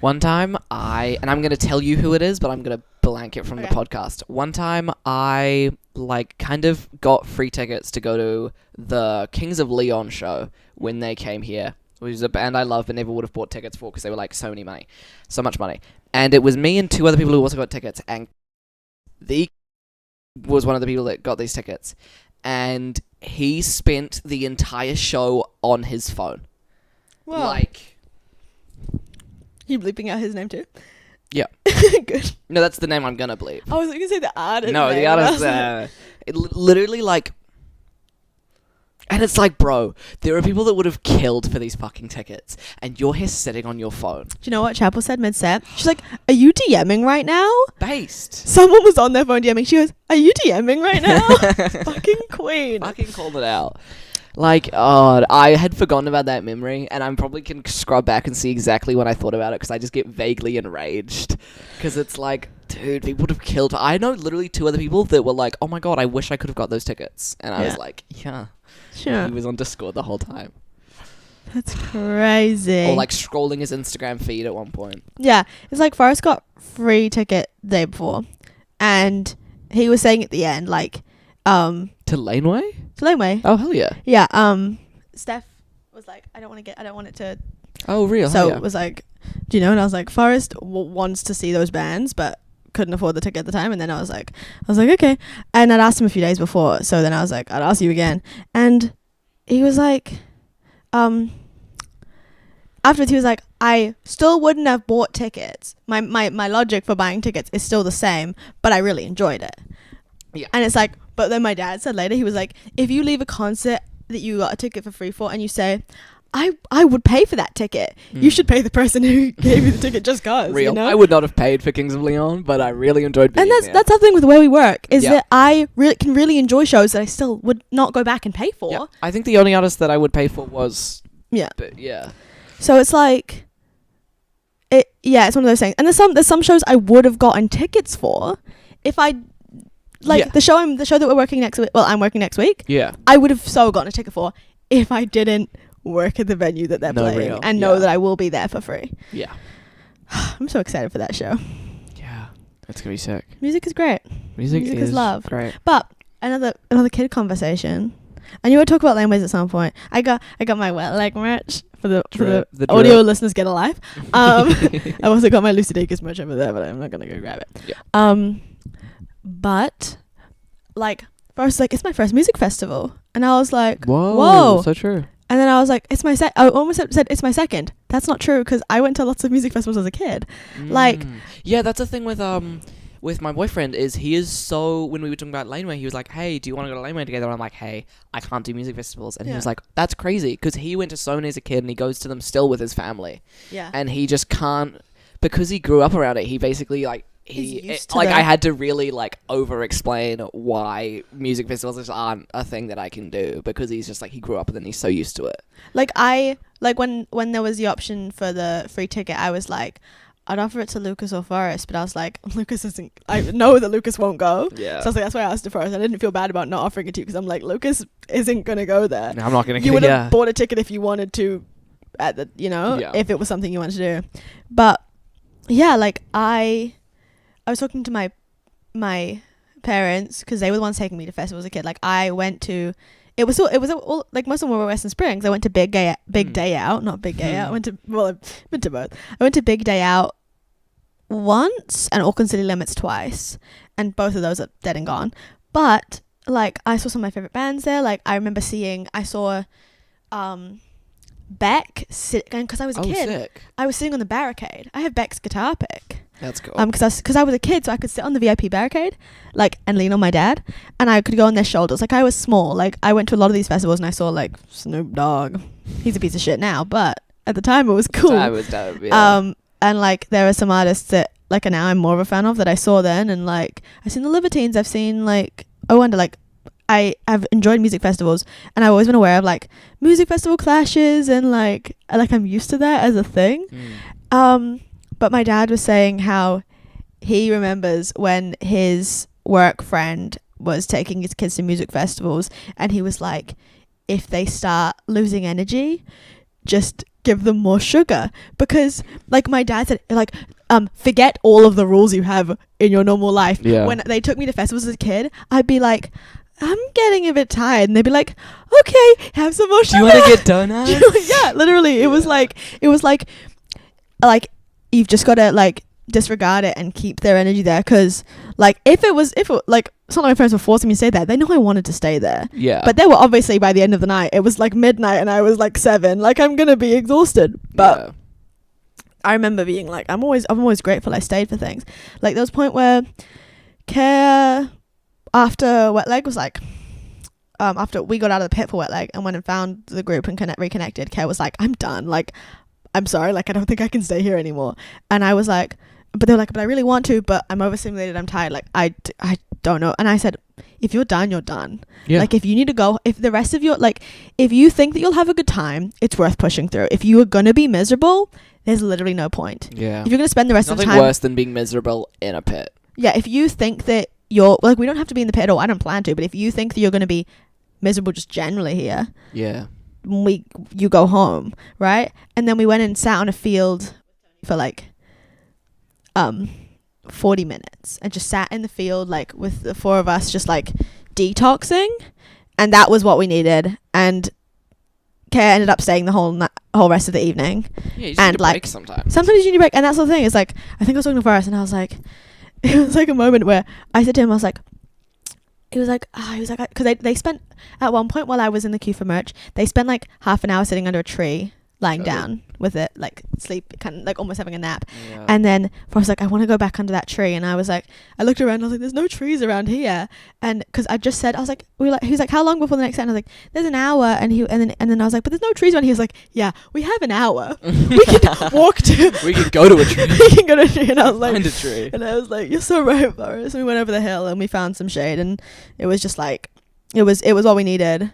One time I'm going to tell you who it is, but I'm going to blank it from the podcast. One time I like kind of got free tickets to go to the Kings of Leon show when they came here, which is a band I love but never would have bought tickets for because they were like so much money. And it was me and 2 other people who also got tickets, and the was one of the people that got these tickets, and he spent the entire show on his phone. Wow. Like, you bleeping out his name too? Yeah. Good. No, that's the name I'm gonna bleep. I was gonna say the artist. No, name. the artist. It literally like, and it's like, bro, there are people that would have killed for these fucking tickets, and you're here sitting on your phone. Do you know what Chapel said mid-set? She's like, "Are you DMing right now?" Based. Someone Someone was on their phone DMing. She goes, "Are you DMing right now?" Fucking queen. Fucking called it out. Like, oh, I had forgotten about that memory, and I probably can scrub back and see exactly when I thought about it, because I just get vaguely enraged. Because it's like, dude, people would have killed. I know literally 2 other people that were like, oh my god, I wish I could have got those tickets. And I was like, yeah. Sure. He was on Discord the whole time. That's crazy. Or like scrolling his Instagram feed at one point. Yeah. It's like Forrest got free ticket the day before, and he was saying at the end, like, to Laneway? To Laneway. Oh, hell yeah. Yeah. Steph was like, I don't want it to. Oh, real? So it was like, do you know? And I was like, Forrest wants to see those bands, but couldn't afford the ticket at the time. And then I was like, okay. And I'd asked him a few days before. So then I was like, I'd ask you again. And he was like, afterwards he was like, I still wouldn't have bought tickets. My logic for buying tickets is still the same, but I really enjoyed it. Yeah. And it's like, but then my dad said later, he was like, if you leave a concert that you got a ticket for free for and you say, I would pay for that ticket, you should pay the person who gave you the ticket just cause. Real. You know? I would not have paid for Kings of Leon, but I really enjoyed being And there. that's the thing with where we work, is that I can really enjoy shows that I still would not go back and pay for. Yeah. I think the only artist that I would pay for was... Yeah. But yeah. So it's like... it's one of those things. And there's some shows I would have gotten tickets for if I... Like, the show that we're working next week... Well, I'm working next week. Yeah. I would have so gotten a ticket for if I didn't work at the venue that they're playing and know that I will be there for free. Yeah. I'm so excited for that show. Yeah. It's going to be sick. Music is great. Music is love. Great. But another kid conversation. And you would talk about laneways at some point. I got my wet leg merch for the audio listeners get a life. I've also got my Dacus merch over there, but I'm not gonna go grab it. Yeah. But like first, like, it's my first music festival, and I was like, whoa, so true. And then I was like, I almost said it's my second. That's not true, because I went to lots of music festivals as a kid. Like, yeah, that's the thing with my boyfriend, is he is so, when we were talking about Laneway, he was like, hey, do you want to go to Laneway together? And I'm like, hey, I can't do music festivals. And he was like, that's crazy, because he went to so many as a kid and he goes to them still with his family. Yeah. And he just can't, because he grew up around it, he basically like, I had to really like over explain why music festivals just aren't a thing that I can do, because he's just like, he grew up and then he's so used to it. Like when there was the option for the free ticket, I was like, I'd offer it to Lucas or Forrest, but I was like, I know that Lucas won't go. Yeah. So I was like, that's why I asked it Forrest. I didn't feel bad about not offering it to you, because I'm like, Lucas isn't going to go there. No, I'm not going to go. You would have bought a ticket if you wanted to, if it was something you wanted to do. But yeah, like I was talking to my parents, because they were the ones taking me to festivals as a kid. Like I went to, it was all like, most of them were Western Springs. I went to Big Day Out, not Big Gay Out. I've been to both. I went to Big Day Out once and Auckland City Limits twice, and both of those are dead and gone. But like I saw some of my favorite bands there. Like I saw Beck because I was a kid. Sick. I was sitting on the barricade. I have Beck's guitar pick. That's cool. Because I was a kid, so I could sit on the VIP barricade, like, and lean on my dad, and I could go on their shoulders. Like I was small. Like I went to a lot of these festivals, and I saw like Snoop Dogg. He's a piece of shit now, but at the time it was cool. That was dope. Yeah. And like there are some artists that like now I'm more of a fan of that I saw then, and like I've seen the Libertines. I've seen like I have enjoyed music festivals, and I've always been aware of like music festival clashes, and like I'm used to that as a thing. But my dad was saying how he remembers when his work friend was taking his kids to music festivals, and he was like, if they start losing energy, just give them more sugar. Because like my dad said, like forget all of the rules you have in your normal life. Yeah. When they took me to festivals as a kid, I'd be like, I'm getting a bit tired, and they'd be like, okay, have some more sugar. Do you want to get donuts? Yeah, literally. It was like you've just got to like disregard it and keep their energy there, because like if it like, some of my friends were forcing me to stay there, they know I wanted to stay there. Yeah. But they were obviously, by the end of the night, it was like midnight and I was like 7, like I'm gonna be exhausted. But I remember being like, I'm always grateful I stayed for things. Like there was a point where Care, after Wet Leg, was like, after we got out of the pit for Wet Leg and went and found the group and reconnected, Care was like, I'm done, like I'm sorry, like I don't think I can stay here anymore. And I was like, but they were like, but I really want to, but I'm overstimulated, I'm tired, like I don't know. And I said, if you're done, you're done. Yeah. Like if you need to go, if the rest of your, like if you think that you'll have a good time, it's worth pushing through. If you are gonna be miserable, there's literally no point. Yeah. If you're gonna spend the rest of the time, nothing worse than being miserable in a pit. Yeah. If you think that you're like, we don't have to be in the pit at all, I don't plan to, but if you think that you're gonna be miserable just generally here, yeah, you go home, right? And then we went and sat on a field for like 40 minutes and just sat in the field, like with the 4 of us, just like detoxing, and that was what we needed. And Kaya ended up staying the whole rest of the evening. Yeah, you just need a break sometimes. Sometimes you need a break, and that's the thing. Is like, I think I was talking to Forrest, and I was like, it was like a moment where I said to him, I was like, because they spent, at one point while I was in the queue for merch, they spent like half an hour sitting under a tree, lying down with it, like sleep, kind of like almost having a nap. Yeah. And then I was like, I want to go back under that tree. And I was like, I looked around, I was like, there's no trees around here. And because I just said, I was like, he was like, how long before the next set? And I was like, there's an hour. And then I was like, but there's no trees around here. He was like, yeah, we have an hour. We can walk to. We can go to a tree. We can go to a tree. And I was like, Find a tree. And I was like, you're so right, Boris. And we went over the hill and we found some shade, and it was just like, it was what we needed.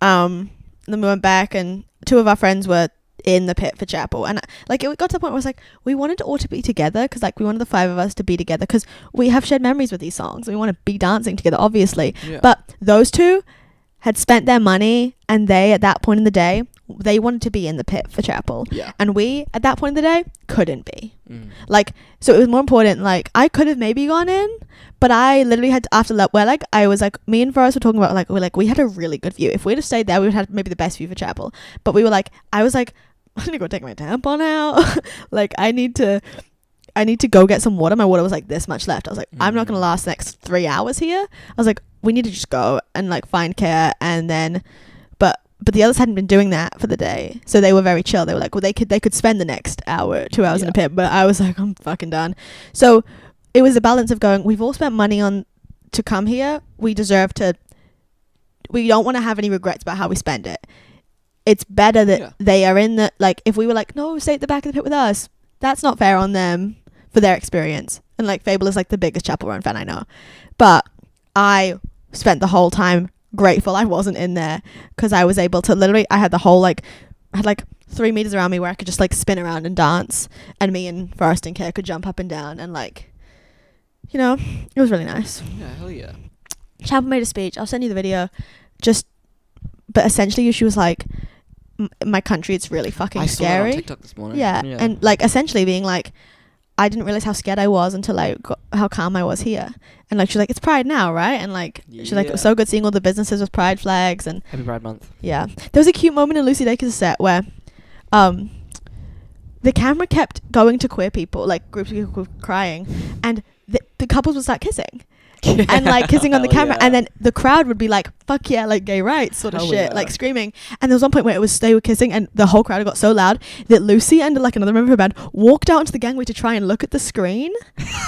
Then we went back, and two of our friends were in the pit for chapel, and like it got to the point where I was like, we wanted to all to be together, because like we wanted the five of us to be together, because we have shared memories with these songs. We want to be dancing together, obviously. Yeah. But those two had spent their money, and they, at that point in the day, they wanted to be in the pit for chapel. Yeah. And we, at that point in the day, couldn't be. Like, so it was more important. Like, I could have maybe gone in, but I literally had to, after that, where like I was like, me and Forrest were talking about like we had a really good view. If we'd have stayed there, we would have had maybe the best view for chapel. But we were like, I was like, I need to go take my tampon out. Like, I need to go get some water. My water was like this much left. I was like, I'm not gonna last the next 3 hours here. I was like, we need to just go and like find care. And then but the others hadn't been doing that for the day, so they were very chill. They were like, well, they could spend the next hour, 2 hours in a pit. But I was like, I'm fucking done. So it was a balance of going, we've all spent money on to come here. We deserve to. We don't want to have any regrets about how we spend it. It's better that they are in the, like, if we were like, no, stay at the back of the pit with us, that's not fair on them for their experience. And like, Fable is like the biggest Chapel Run fan I know, but I spent the whole time grateful I wasn't in there, because I was able to literally, I had the whole like, I had like 3 meters around me where I could just like spin around and dance, and me and Forrest and Care could jump up and down, and like, you know, it was really nice. Yeah, hell yeah. Chapel made a speech. I'll send you the video. But essentially she was like, my country, it's really fucking scary. I saw it on TikTok this morning. Yeah, and like essentially being like, I didn't realize how scared I was until I got how calm I was here. And like, she's like, it's Pride now, right? And like, she's like, it was so good seeing all the businesses with Pride flags. And Happy Pride Month. Yeah. There was a cute moment in Lucy Dacus' set where the camera kept going to queer people, like groups of people crying, and the couples would start kissing. And like kissing on the camera, and then the crowd would be like, fuck yeah, like gay rights sort of shit, like screaming. And there was one point where they were kissing, and the whole crowd got so loud that Lucy and like another member of her band walked out into the gangway to try and look at the screen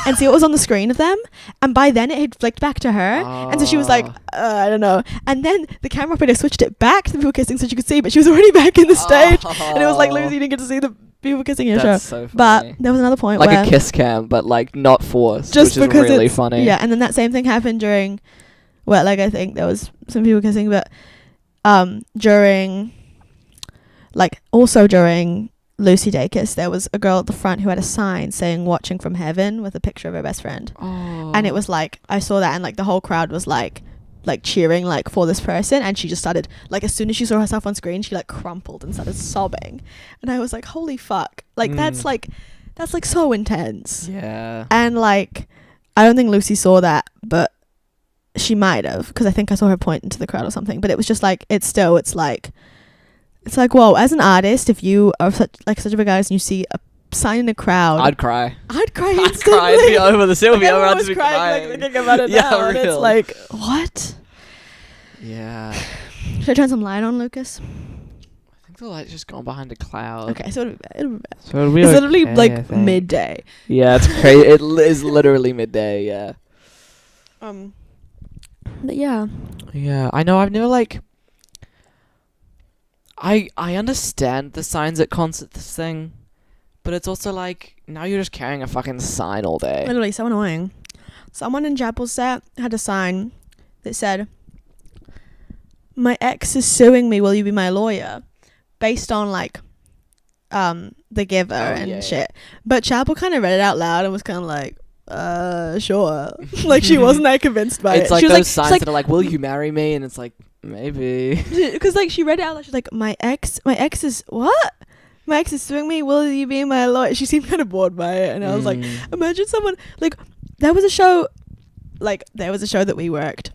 and see what was on the screen of them. And by then it had flicked back to her, and so she was like, I don't know. And then the camera operator switched it back to the people kissing so she could see, but she was already back in the stage, and it was like, Lucy didn't get to see the people kissing your show. So funny. But there was another point like where a kiss cam, but like not forced, just which because is really it's funny. Yeah, and then that same thing happened during, well, like I think there was some people kissing, but during, like also during Lucy Dacus, there was a girl at the front who had a sign saying "Watching from Heaven" with a picture of her best friend. And it was like, I saw that, and like the whole crowd was like cheering like for this person, and she just started, like, as soon as she saw herself on screen, she like crumpled and started sobbing, and I was like, holy fuck, like that's like so intense. Yeah. And like, I don't think Lucy saw that, but she might have, because I think I saw her point into the crowd or something. But it was just like, it's like whoa, as an artist, if you are such a big artist and you see a sign in a crowd, I'd cry instantly. I'd cry. It'd be over the Sylvia. I'd be crying. Like, thinking about it now, and it's like, what? Yeah. Should I turn some light on, Lucas? I think the light's just gone behind a cloud. Okay, so it'll be bad. So it's literally like midday. Yeah, it's crazy. It is literally midday. Yeah. But yeah. Yeah, I know. I've never like. I understand the signs at concerts thing, but it's also like, now you're just carrying a fucking sign all day. Literally, so annoying. Someone in Chapel's set had a sign that said, "My ex is suing me, will you be my lawyer?" Based on like The Giver and shit. But Chapel kind of read it out loud and was kind of like, sure. Like, she wasn't that convinced by it. It's like she was those signs that are like, will you marry me? And it's like, maybe. Because like, she read it out loud. She's like, my ex is what? My ex is suing me, will you be my lawyer? She seemed kind of bored by it, and I was like, imagine someone like, there was a show that we worked.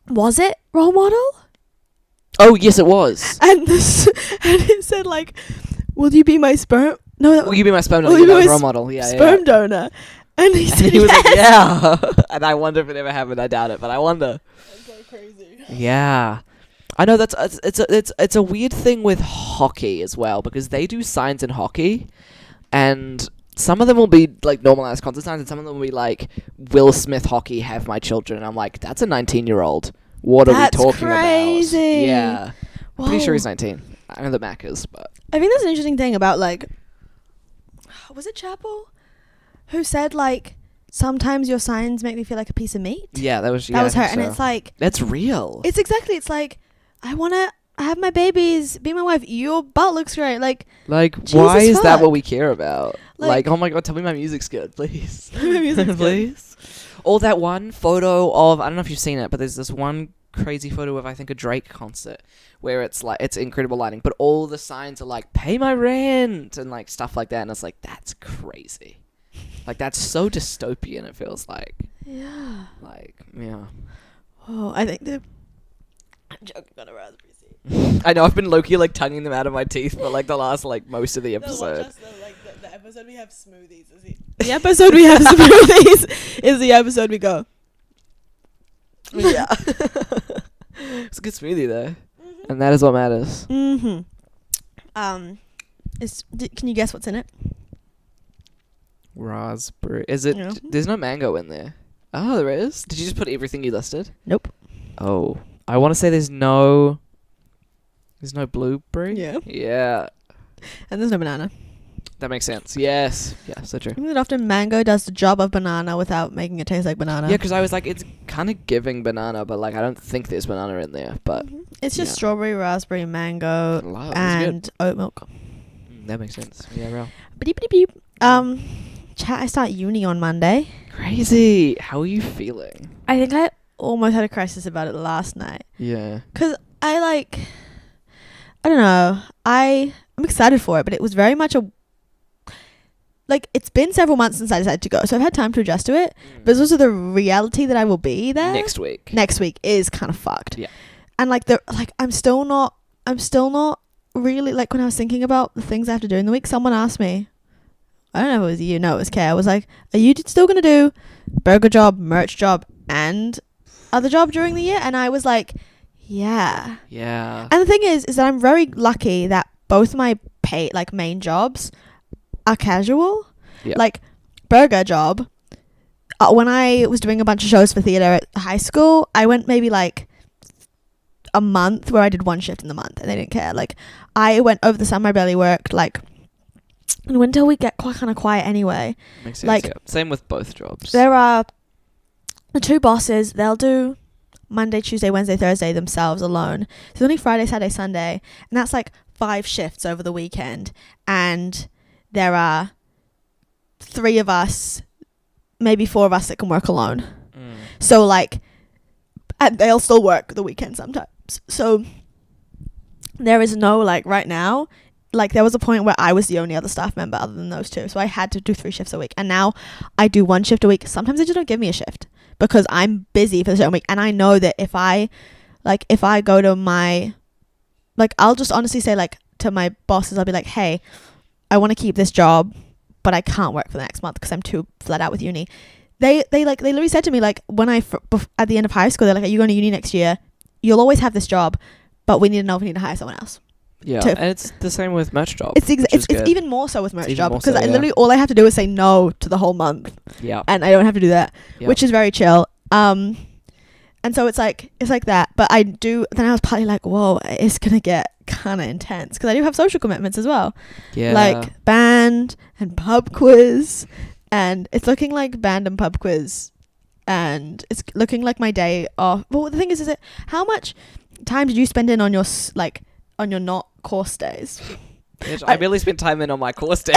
Was it Role Model? Oh yes, it was. And it said like, will you be my sperm? No, will you be my sperm donor? Will you be my Role Model? Yeah, sperm donor. And he said, And he was like, yes. yeah. And I wonder if it ever happened. I doubt it, but I wonder. That's so crazy. Yeah. I know it's a weird thing with hockey as well, because they do signs in hockey, and some of them will be like normalized concert signs, and some of them will be like Will Smith hockey, have my children. And I'm like, that's a 19-year-old. What are we talking crazy. about? Yeah. I'm pretty sure Whoa. he's 19. I know the Mac is, but I think that's an interesting thing about, like, was it Chapel who said, like, sometimes your signs make me feel like a piece of meat? yeah, that was That was her. And it's like, that's real. it's exactly, it's like, I want to have my babies, be my wife. Your butt looks great. Like, Like, Jesus why is that fuck. what we care about? Like- Like, oh my god, tell me my music's good, please. My music's good. Please. Or that one photo of, I don't know if you've seen it, but there's this one crazy photo of, I think, a Drake concert where it's like, it's incredible lighting, but all the signs are like, pay my rent, and like stuff like that. And it's like, that's crazy. Like, that's so dystopian, it feels like. yeah. Like, yeah. Oh, I think I'm joking on a raspberry seed. I know, I've been low-key, like, tonguing them out of my teeth for, like, the last, like, most of the episode. The episode we have smoothies is the episode we have smoothies is the episode we go. Yeah. It's a good smoothie, though. And that is what matters. Mm-hmm. Can you guess what's in it? Raspberry. Is it... Yeah. There's no mango in there. Oh, there is? Did you just put everything you listed? Nope. Oh. I want to say there's no... There's no blueberry? Yeah. Yeah. And there's no banana. That makes sense. Yes. Yeah, so true. I think that often mango does the job of banana without making it taste like banana. Yeah, because I was like, it's kind of giving banana, but, like, I don't think there's banana in there. But It's just yeah. strawberry, raspberry, mango, Wow, that's and oat milk. that makes sense. Yeah, real. Beep, beep, beep. Chat, I start uni on Monday. Crazy. How are you feeling? I think I almost had a crisis about it last night. Yeah. Because I don't know. I'm excited for it, but it was very much it's been several months since I decided to go. So I've had time to adjust to it. But it's also the reality that I will be there. Next week. Next week is kind of fucked. Yeah. And I'm still not really, like, when I was thinking about the things I have to do in the week, someone asked me, I don't know if it was you, no, it was Kay. I was like, are you still going to do burger job, merch job, and other job during the year? And I was like, yeah. Yeah. And the thing is that I'm very lucky that both my main jobs are casual. Yeah. Like, burger job, when I was doing a bunch of shows for theatre at high school, I went maybe like a month where I did one shift in the month and they didn't care. Like, I went over the summer, I barely worked, like, and until we get kind of quiet anyway. Makes sense. like, Yeah. Same with both jobs. There are the two bosses, they'll do Monday, Tuesday, Wednesday, Thursday themselves alone. So only Friday, Saturday, Sunday, and that's like 5 shifts over the weekend. And there are 3 of us, maybe 4 of us that can work alone. So like, and they'll still work the weekend sometimes. So there is no, like, right now, like, there was a point where I was the only other staff member other than those 2. So I had to do 3 shifts a week. And now I do 1 shift a week. Sometimes they just don't give me a shift because I'm busy for the certain week. And I know that if I go to my, like, I'll just honestly say, like, to my bosses, I'll be like, hey, I want to keep this job, but I can't work for the next month because I'm too flat out with uni. They literally said to me, like, when at the end of high school, they're like, are you going to uni next year? You'll always have this job, but we need to know if we need to hire someone else. Yeah, and it's the same with merch job. It's even more so with merch job because so, yeah. literally all I have to do is say no to the whole month. Yeah, and I don't have to do that, yeah. which is very chill. And so it's like that. But I do. Then I was partly like, whoa, it's gonna get kind of intense because I do have social commitments as well. Yeah, like band and pub quiz, and it's looking like band and pub quiz, and it's looking like my day off. Well, the thing is it how much time did you spend in on your on your not course days? Bitch, I barely spent time in on my course days.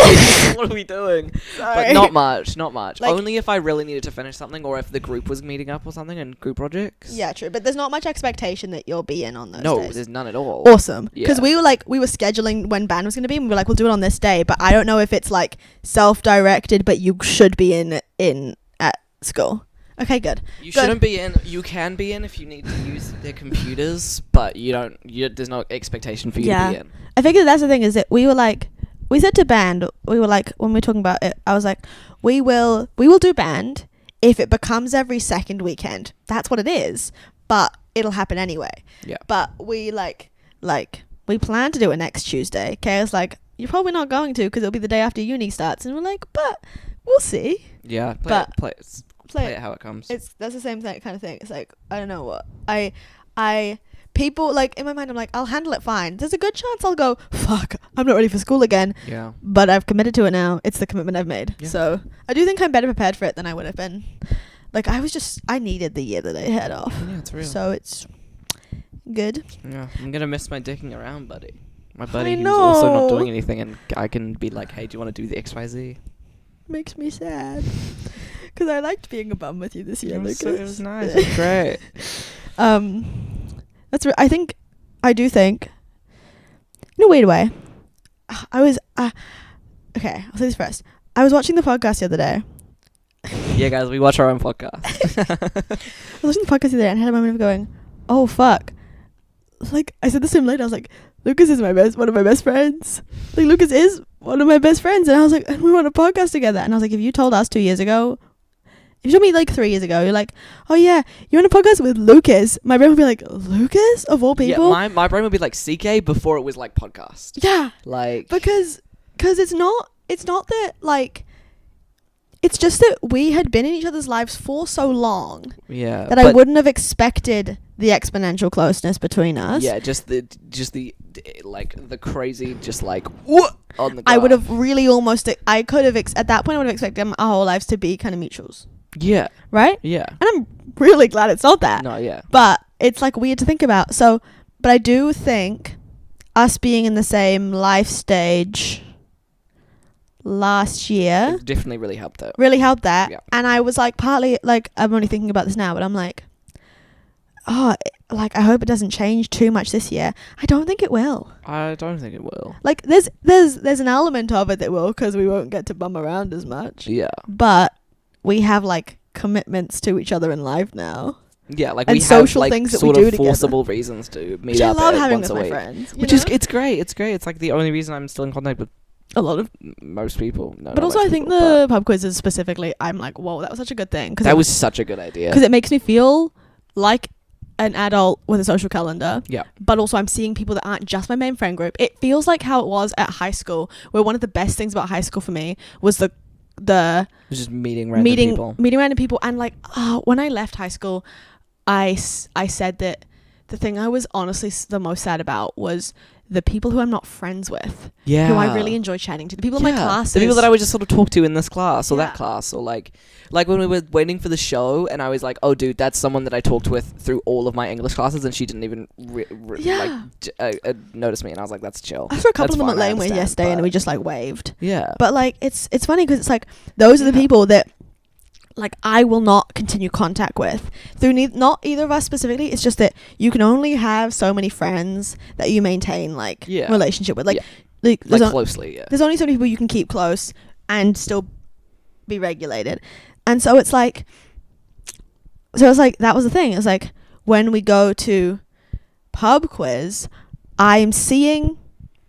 What are we doing? Sorry. But not much. Like, only if I really needed to finish something or if the group was meeting up or something and group projects. Yeah, true. But there's not much expectation that you'll be in on those days. No, there's none at all. Awesome. Because Yeah. we were scheduling when band was going to be, and we were like, we'll do it on this day. But I don't know if it's like self-directed, but you should be in at school. Okay, good. You Good. shouldn't be in. You can be in if you need to use their computers, but you don't. There's no expectation for you to be in. I figured that's the thing is that we we said to band, we were like, when we were talking about it, I was like, we will do band if it becomes every second weekend. That's what it is. But it'll happen anyway. Yeah. But we we plan to do it next Tuesday. Kayla's like, you're probably not going to because it'll be the day after uni starts. And we're like, but we'll see. Yeah. Play it how it comes. That's the same kind of thing. It's like, I don't know what. People, like, in my mind, I'm like, I'll handle it fine. There's a good chance I'll go, fuck, I'm not ready for school again. Yeah. But I've committed to it now. It's the commitment I've made. Yeah. So I do think I'm better prepared for it than I would have been. Like, I needed the year that I had off. Yeah, it's real. So it's good. Yeah. I'm going to miss my dicking around buddy. My buddy who's know. also not doing anything, and I can be like, hey, do you want to do the XYZ? Makes me sad. Because I liked being a bum with you this year, Lucas. It was nice. It was great. I do think, in a weird way, okay, I'll say this first. I was watching the podcast the other day. Yeah, guys, we watch our own podcast. I was watching the podcast the other day and had a moment of going, oh, fuck. Like, I said this to him later. I was like, Lucas is one of my best friends. Like, Lucas is one of my best friends. And I was like, and we want a podcast together. And I was like, if you told us 2 years ago, if you told me like 3 years ago, you're like, oh yeah, you're on a podcast with Lucas. My brain would be like, Lucas of all people? Yeah, my brain would be like CK before it was like podcast. Yeah. Like. Because it's not that like, it's just that we had been in each other's lives for so long. Yeah. That I wouldn't have expected the exponential closeness between us. Yeah, just the like the crazy, just like what on the graph. I would have really I could have at that point I would have expected our whole lives to be kind of mutuals. Yeah. Right? Yeah. And I'm really glad it's not that. No, yeah. But it's like weird to think about. So, but I do think us being in the same life stage last year it definitely really helped that. Yeah. And I was like, partly like, I'm only thinking about this now, but I'm like, oh, like I hope it doesn't change too much this year. I don't think it will. I don't think it will. Like there's an element of it that will, because we won't get to bum around as much. Yeah. But we have like commitments to each other in life now. Yeah, like and we social have like things that sort we do of forcible together. reasons to meet Which up I love at having once with a my week. friends. Which is it's great. It's great. It's like the only reason I'm still in contact with a lot of most people. No, but also I think the pub quizzes specifically, I'm like, whoa, that was such a good thing. That was such a good idea. Because it makes me feel like an adult with a social calendar. Yeah. But also I'm seeing people that aren't just my main friend group. It feels like how it was at high school, where one of the best things about high school for me was the just meeting random people. And like, when I left high school, I said that the thing I was honestly the most sad about was the people who I'm not friends with. Yeah. Who I really enjoy chatting to. The people in my classes. The people that I would just sort of talk to in this class or that class, or like when we were waiting for the show and I was like, oh dude, that's someone that I talked with through all of my English classes and she didn't even notice me, and I was like, that's chill. I saw a couple of them at Laneway yesterday and we just like waved. Yeah. But like it's funny because it's like those are the people that like I will not continue contact with through not either of us specifically. It's just that you can only have so many friends that you maintain like relationship with, like closely. Yeah, there's only so many people you can keep close and still be regulated. And so it's like that was the thing. It's like when we go to pub quiz, I'm seeing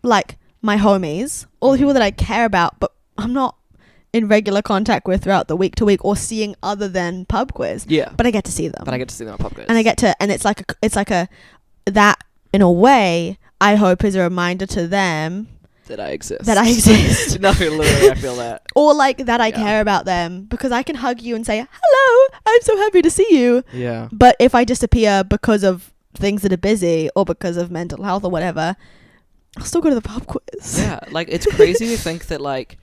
like my homies, all the people that I care about, but I'm not in regular contact with throughout the week to week or seeing other than pub quiz. Yeah. But I get to see them. on pub quiz. And it's like that in a way, I hope is a reminder to them that I exist. No, literally, I feel that. Or like that I care about them, because I can hug you and say, hello, I'm so happy to see you. Yeah. But if I disappear because of things that are busy or because of mental health or whatever, I'll still go to the pub quiz. Yeah. Like, it's crazy to think that like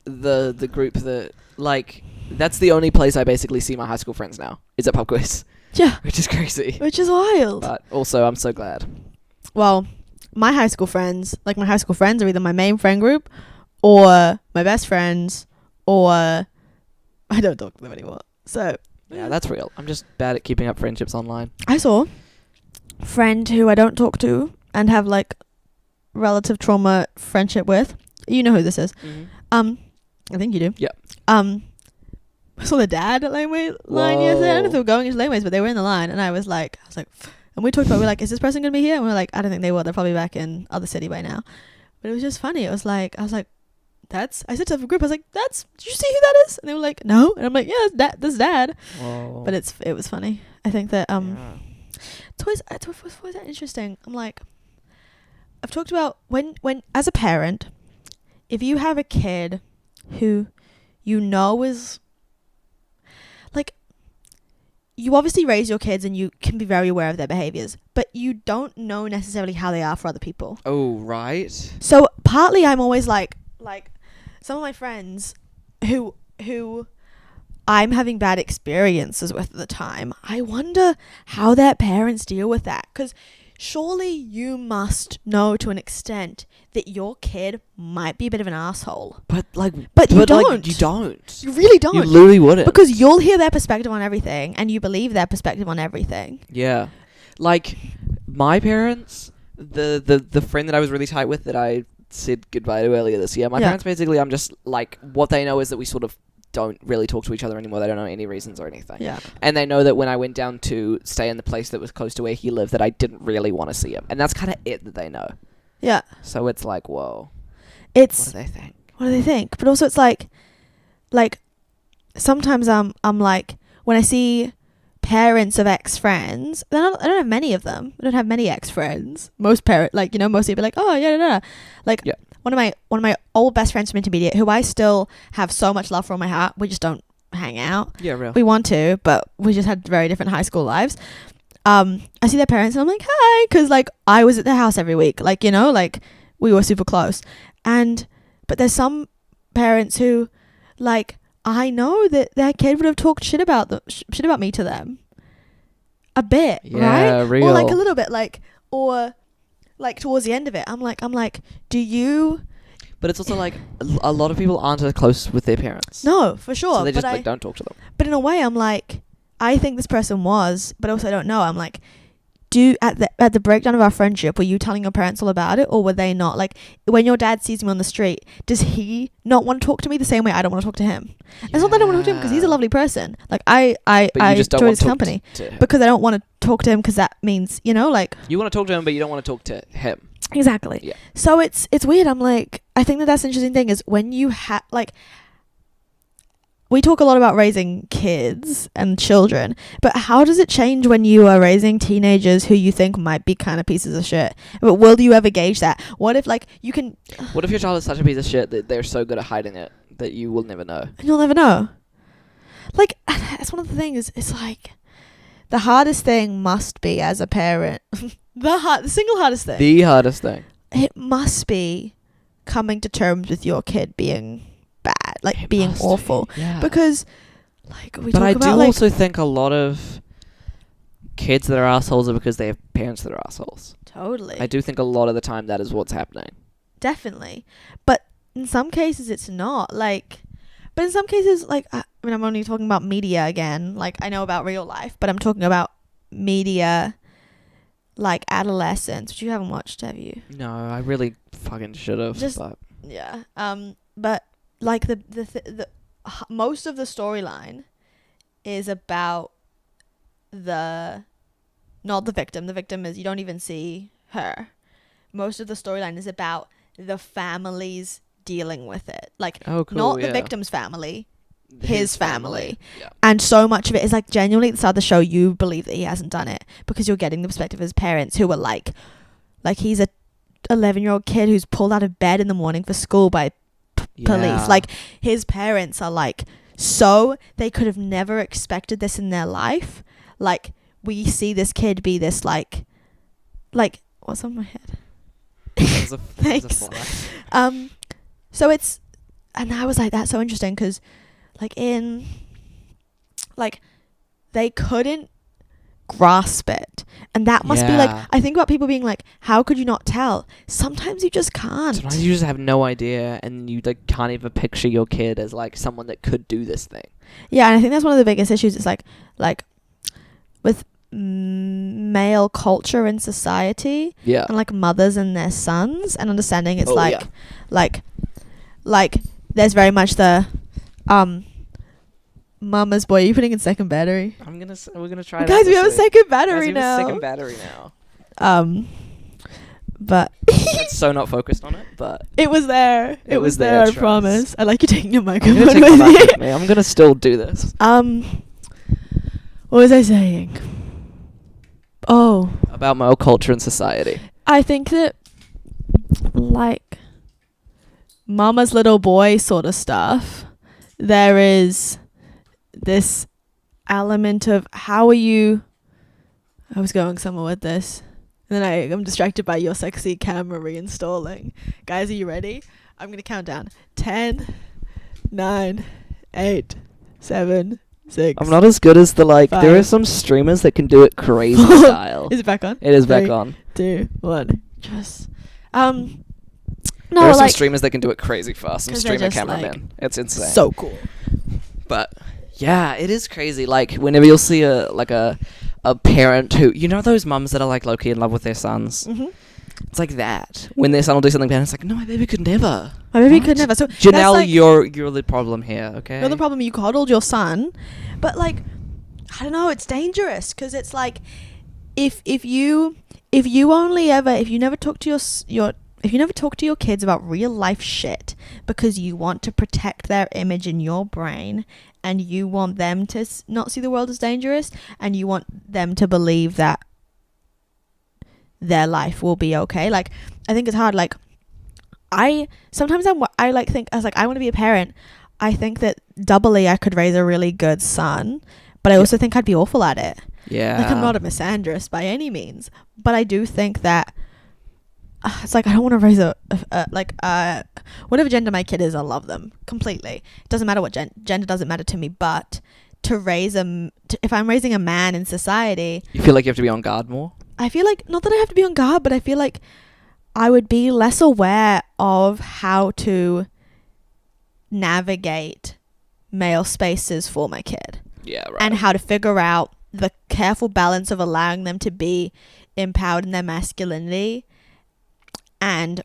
the group that like that's the only place I basically see my high school friends now is at pub quiz. Yeah. Which is crazy. Which is wild. But also I'm so glad. Well, my high school friends are either my main friend group or my best friends, or I don't talk to them anymore. So yeah, that's real. I'm just bad at keeping up friendships online. I saw a friend who I don't talk to and have like relative trauma friendship with. You know who this is. Mm-hmm. I think you do. Yeah. I saw the dad at Laneway line yesterday. I don't know if they were going into Laneways, but they were in the line, and I was like, and we talked about, we're like, is this person gonna be here? And we're like, I don't think they will. They're probably back in other city by now. But it was just funny. It was like, I was like, I said to the group, I was like, did you see who that is? And they were like, no. And I'm like, yeah, that's dad. Whoa. But it was funny. I think that Yeah. it's always that interesting. I'm like, I've talked about when as a parent, if you have a kid who you know is like, you obviously raise your kids and you can be very aware of their behaviors, but you don't know necessarily how they are for other people. Oh, right. So partly I'm always like some of my friends who I'm having bad experiences with at the time, I wonder how their parents deal with that. Because surely you must know to an extent that your kid might be a bit of an asshole. But you don't. Like, you don't. You really don't. You literally wouldn't. Because you'll hear their perspective on everything and you believe their perspective on everything. Yeah. Like, my parents, the friend that I was really tight with that I said goodbye to earlier this year, my parents basically, I'm just like, what they know is that we sort of don't really talk to each other anymore. They don't know any reasons or anything. Yeah. And they know that when I went down to stay in the place that was close to where he lived, that I didn't really want to see him. And that's kind of it that they know. Yeah. So it's like, whoa. What do they think? What do they think? But also it's like sometimes I'm like, when I see parents of ex-friends, I don't have many of them. I don't have many ex-friends. Most mostly be like, oh, yeah. Like, yeah. One of my old best friends from intermediate, who I still have so much love for in my heart, we just don't hang out. Yeah, real. We want to, but we just had very different high school lives. I see their parents and I'm like, hi, because like I was at their house every week, like, you know, like we were super close. But there's some parents who, like, I know that their kid would have talked shit about me to them a bit, yeah, right? Real. Or like a little bit, or towards the end of it, I'm like, do you? But it's also like a lot of people aren't as close with their parents. No, for sure. So they just don't talk to them. But in a way, I'm like, I think this person was, but also I don't know. I'm like, at the breakdown of our friendship, were you telling your parents all about it, or were they not? Like, when your dad sees me on the street, does he not want to talk to me the same way I don't want to talk to him? Yeah. It's not that I don't want to talk to him because he's a lovely person. Like, I enjoy his company because I don't want to talk to him because that means, you know, like, you want to talk to him, but you don't want to talk to him. Exactly. Yeah. So it's weird. I'm like, I think that's the interesting thing is when you we talk a lot about raising kids and children, but how does it change when you are raising teenagers who you think might be kind of pieces of shit? But will you ever gauge that? What if What if your child is such a piece of shit that they're so good at hiding it that you will never know? You'll never know. Like, that's one of the things. It's like the hardest thing must be as a parent. The single hardest thing. The hardest thing. It must be coming to terms with your kid being bad, like being awful. Yeah. Because, like, but I do also think a lot of kids that are assholes are because they have parents that are assholes. Totally. I do think a lot of the time that is what's happening. Definitely. But in some cases it's not. Like, but in some cases, like, I mean, I'm only talking about media again. Like, I know about real life, but I'm talking about media, like adolescence, which you haven't watched, have you? No, I really fucking should have. Yeah. But like the most of the storyline is about not the victim. The victim is, you don't even see her. Most of the storyline is about the families dealing with it. Like, not the victim's family, his family. Yeah. And so much of it is like genuinely at the start of the show you believe that he hasn't done it because you're getting the perspective of his parents who were like he's a 11-year-old kid who's pulled out of bed in the morning for school by police. Like, his parents are like, so they could have never expected this in their life. Like, we see this kid be this like what's on my head? Thanks. So it's, and I was like, that's so interesting because they couldn't grasp it, and that must be like, I think about people being like, how could you not tell? Sometimes you just can't. Sometimes you just have no idea, and you like can't even picture your kid as like someone that could do this thing. Yeah, and I think that's one of the biggest issues. It's like with male culture in society, and like mothers and their sons, and understanding it's like there's very much the mama's boy. Are you putting in second battery? We're gonna try. Guys, we have a second battery now. Second battery now. But It's so not focused on it, but it was there. It was there. I trust. promise. I like you taking your I'm microphone gonna take my with mic you. with me. I'm gonna still do this. What was I saying? Oh, About male culture and society. I think that like Mama's Little Boy sort of stuff, there is this element of how are you. I was going somewhere with this. And then I'm distracted by your sexy camera reinstalling. Guys, are you ready? I'm going to count down. 10, 9, 8, 7, 6. I'm not as good as the like. There are 5. some streamers that can do it crazy style. Is it back on? It is back 3, on. 2, 1. Just. There No, are some like. streamers that can do it crazy fast. Some 'Cause they're streamer just, cameramen. like, It's insane. So cool. But yeah, it is crazy. Like whenever you'll see a parent who, you know, those mums that are like low key in love with their sons. Mm-hmm. It's like that. When their son will do something bad, it's like, no, my baby could never. My baby What? could never. So Janelle, that's, like, you're the problem here. Okay. you're the problem. You coddled your son, but like, I don't know. It's dangerous because it's like, if you never talk to if you never talk to your kids about real life shit because you want to protect their image in your brain and you want them to not see the world as dangerous and you want them to believe that their life will be okay. Like, I think it's hard. Like, I like think I was like, I want to be a parent. I think that doubly I could raise a really good son, but I also think I'd be awful at it. Yeah. Like, I'm not a misandrist by any means, but I do think that it's like I don't want to raise whatever gender my kid is, I love them completely. It doesn't matter what gender doesn't matter to me, but to raise if I'm raising a man in society, You feel like you have to be on guard more? I feel like, not that I have to be on guard, but I feel like I would be less aware of how to navigate male spaces for my kid. Yeah, right. And how to figure out the careful balance of allowing them to be empowered in their masculinity and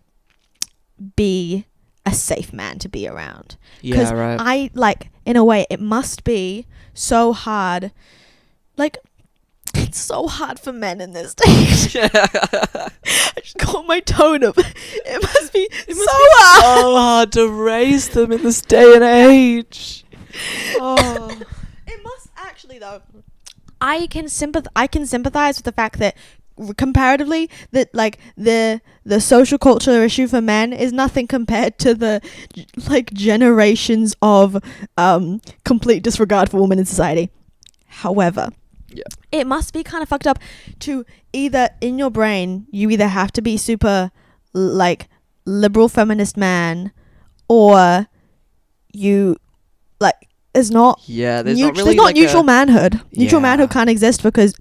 be a safe man to be around. Yeah, right. I, like, in a way, it must be so hard. Like, it's so hard for men in this stage. I just got my tone up. It must be hard. So hard to raise them in this day and age. Oh. It must actually, though. I can sympathize with the fact that comparatively that like the social culture issue for men is nothing compared to the like generations of complete disregard for women in society. However, yeah, it must be kind of fucked up to either in your brain you either have to be super like liberal feminist man or you like there's not there's not really there's not like neutral manhood. Neutral Yeah. manhood can't exist because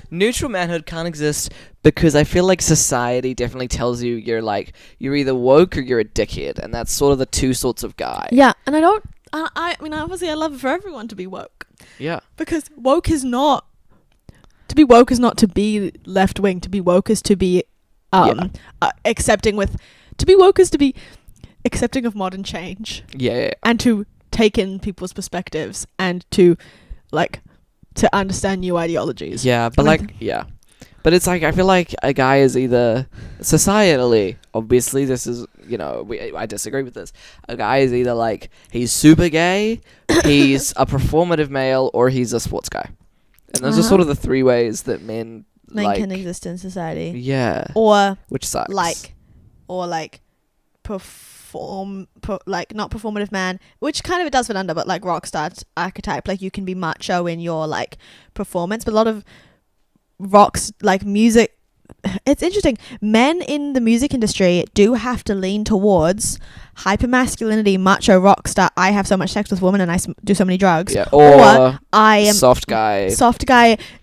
neutral manhood can't exist because I feel like society definitely tells you you're either woke or you're a dickhead, and that's sort of the two sorts of guy. yeah, and I mean obviously I love for everyone to be woke Yeah. because woke is not to be left wing. To be woke is to be accepting of modern change. Yeah. And to take in people's perspectives and to understand new ideologies. Yeah, but but it's like I feel like a guy is either societally, obviously this is, I disagree with this. A guy is either like he's super gay, he's a performative male, or he's a sports guy. And those are sort of the three ways that men can exist in society. Yeah. Or which sucks. not performative man, which kind of it does fit under, but like rock star archetype, like you can be macho in your like performance, but a lot of rocks like music, it's interesting, men in the music industry do have to lean towards hyper masculinity, macho rock star, I have so much sex with women and I do so many drugs, or I am soft guy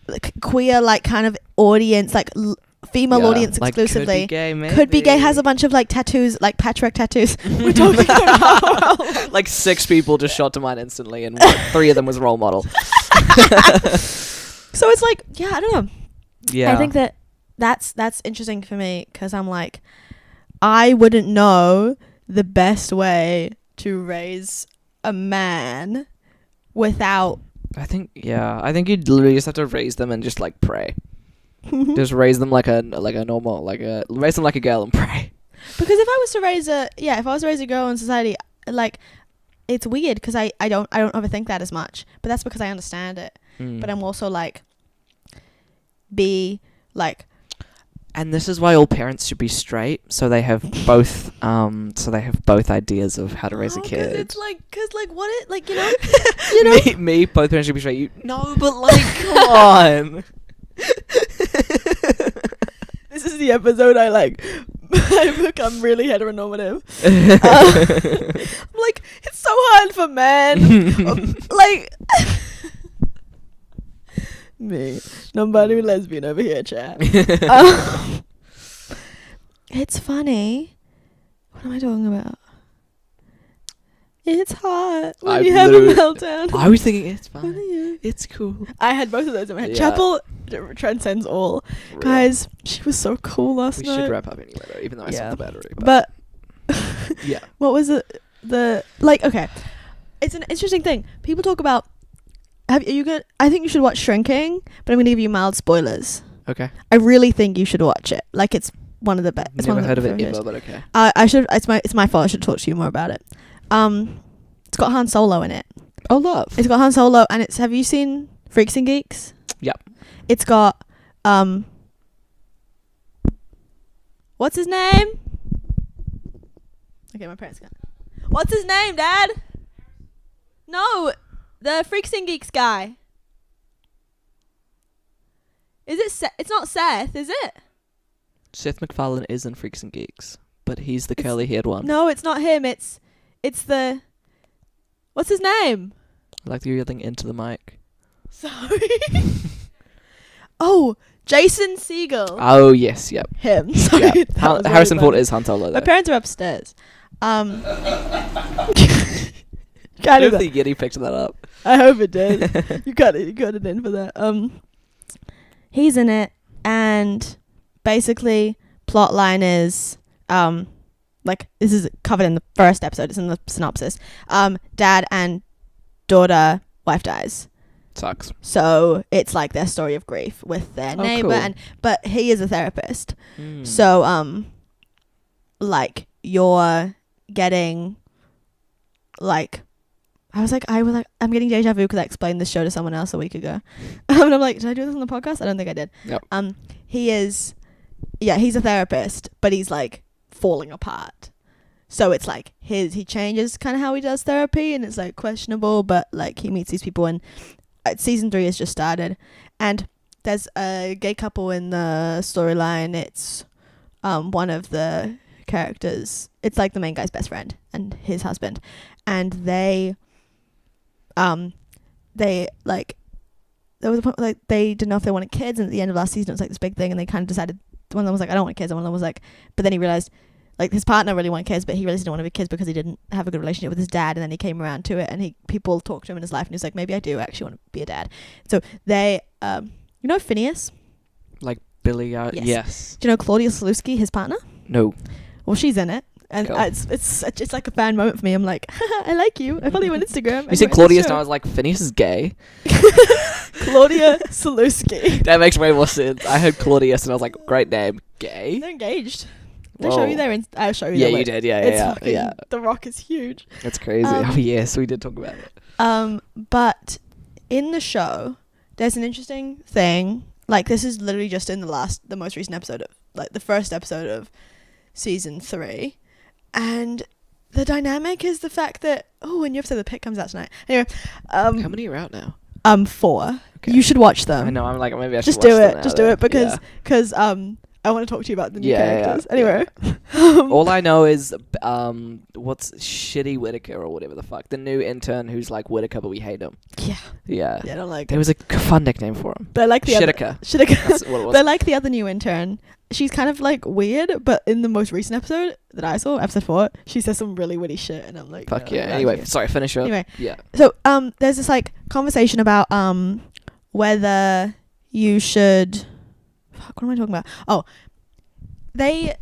like, queer like kind of audience, like female audience exclusively. Could be gay, has a bunch of like tattoos, like patchwork tattoos. We're talking about like 6 people just shot to mind instantly, and 3 of them was role model. So it's like, yeah, I don't know. Yeah, I think that's interesting for me because I'm like, I wouldn't know the best way to raise a man without. I think you'd literally just have to raise them and just like pray. Just raise them like a normal, raise them like a girl and pray. Because if I was to raise a girl in society, like, it's weird because I don't overthink that as much. But that's because I understand it. But I'm also like, and this is why all parents should be straight, so they have both ideas of how to raise a kid. Cause what it, like, you know, me, both parents should be straight. No, but like, come on. This is the episode I become really heteronormative. I'm like, it's so hard for men. Like, me, non-binary lesbian over here, chat. It's funny. What am I talking about? It's hot when you have a meltdown. I was thinking it's fine. It's cool. I had both of those in my head. Chapel transcends all. Real. Guys, she was so cool last night. We should wrap up anyway, though, even though I said the battery. But yeah. What was it? Okay. It's an interesting thing. People talk about. I think you should watch Shrinking, but I'm gonna give you mild spoilers. Okay. I really think you should watch it. Like, it's one of the best. Never heard of it ever, but okay. I should. It's my fault. I should talk to you more about it. It's got Han Solo in it. Oh, love. It's got Han Solo, and have you seen Freaks and Geeks? Yep. It's got what's his name? Okay, my parents got. What's his name, Dad? No, the Freaks and Geeks guy. Is it? It's not Seth, is it? Seth MacFarlane is in Freaks and Geeks, but he's the curly-haired one. No, it's not him. It's the. What's his name? I like that you're yelling into the mic. Sorry. Oh, Jason Segel. Oh yes, yep. Him. Sorry. Yep. Harrison Ford is Han Solo, though. My parents are upstairs. I Kind don't of. think Yeti picked that up. I hope it did. You got it in for that. He's in it, and basically plot line is this is covered in the first episode. It's in the synopsis. Dad and daughter wife dies. Sucks. So it's like their story of grief with their neighbor, cool. but he is a therapist. So you're getting I was like, I'm getting deja vu because I explained this show to someone else a week ago. And I'm like, did I do this on the podcast? I don't think I did. Yep. He's a therapist, but he's like falling apart. So it's like he changes kind of how he does therapy, and it's like questionable, but like he meets these people, and season 3 has just started, and there's a gay couple in the storyline. It's one of the characters. It's like the main guy's best friend and his husband, and they like there was a point like they didn't know if they wanted kids, and at the end of last season it was like this big thing, and they kind of decided. One of them was like, I don't want kids, and one of them was like, but then he realized like his partner really wanted kids, but he realized he didn't want to be kids because he didn't have a good relationship with his dad, and then he came around to it, and people talked to him in his life, and he was like, maybe I do actually want to be a dad. So they Phineas, like Billy. Yes. Do you know Claudia Sulewski, his partner? No. Well, she's in it. And cool. It's like a fan moment for me. I'm like, I like you. I follow you on Instagram. You said Claudius, and I was like, Phineas is gay. Claudia Sulewski. That makes way more sense. I heard Claudius, and I was like, great name. Gay? They're engaged. Did I show you their I'll show you Yeah, their you did. Yeah. The Rock is huge. That's crazy. Oh, yes, we did talk about it. But in the show, there's an interesting thing. Like, this is literally just in the most recent episode of, like, the first episode of season 3. And the dynamic is the fact that a new episode of The Pit comes out tonight. Anyway, how many are out now? 4. Okay. You should watch them. I know. I'm like, maybe I should just watch do them it. Just do it because I want to talk to you about the new characters. Yeah. Anyway, all I know is what's Shitty Whittaker or whatever the fuck, the new intern who's like Whittaker, but we hate him. Yeah. I don't like. There was a fun nickname for him. They're like the Shittica. That's what it was. They're like the other new intern. She's kind of like weird, but in the most recent episode that I saw, episode 4, she says some really witty shit, and I'm like, fuck yeah. Anyway, sorry, finish up. Anyway, yeah. So there's this like conversation about whether you should. Fuck, what am I talking about? Oh, they're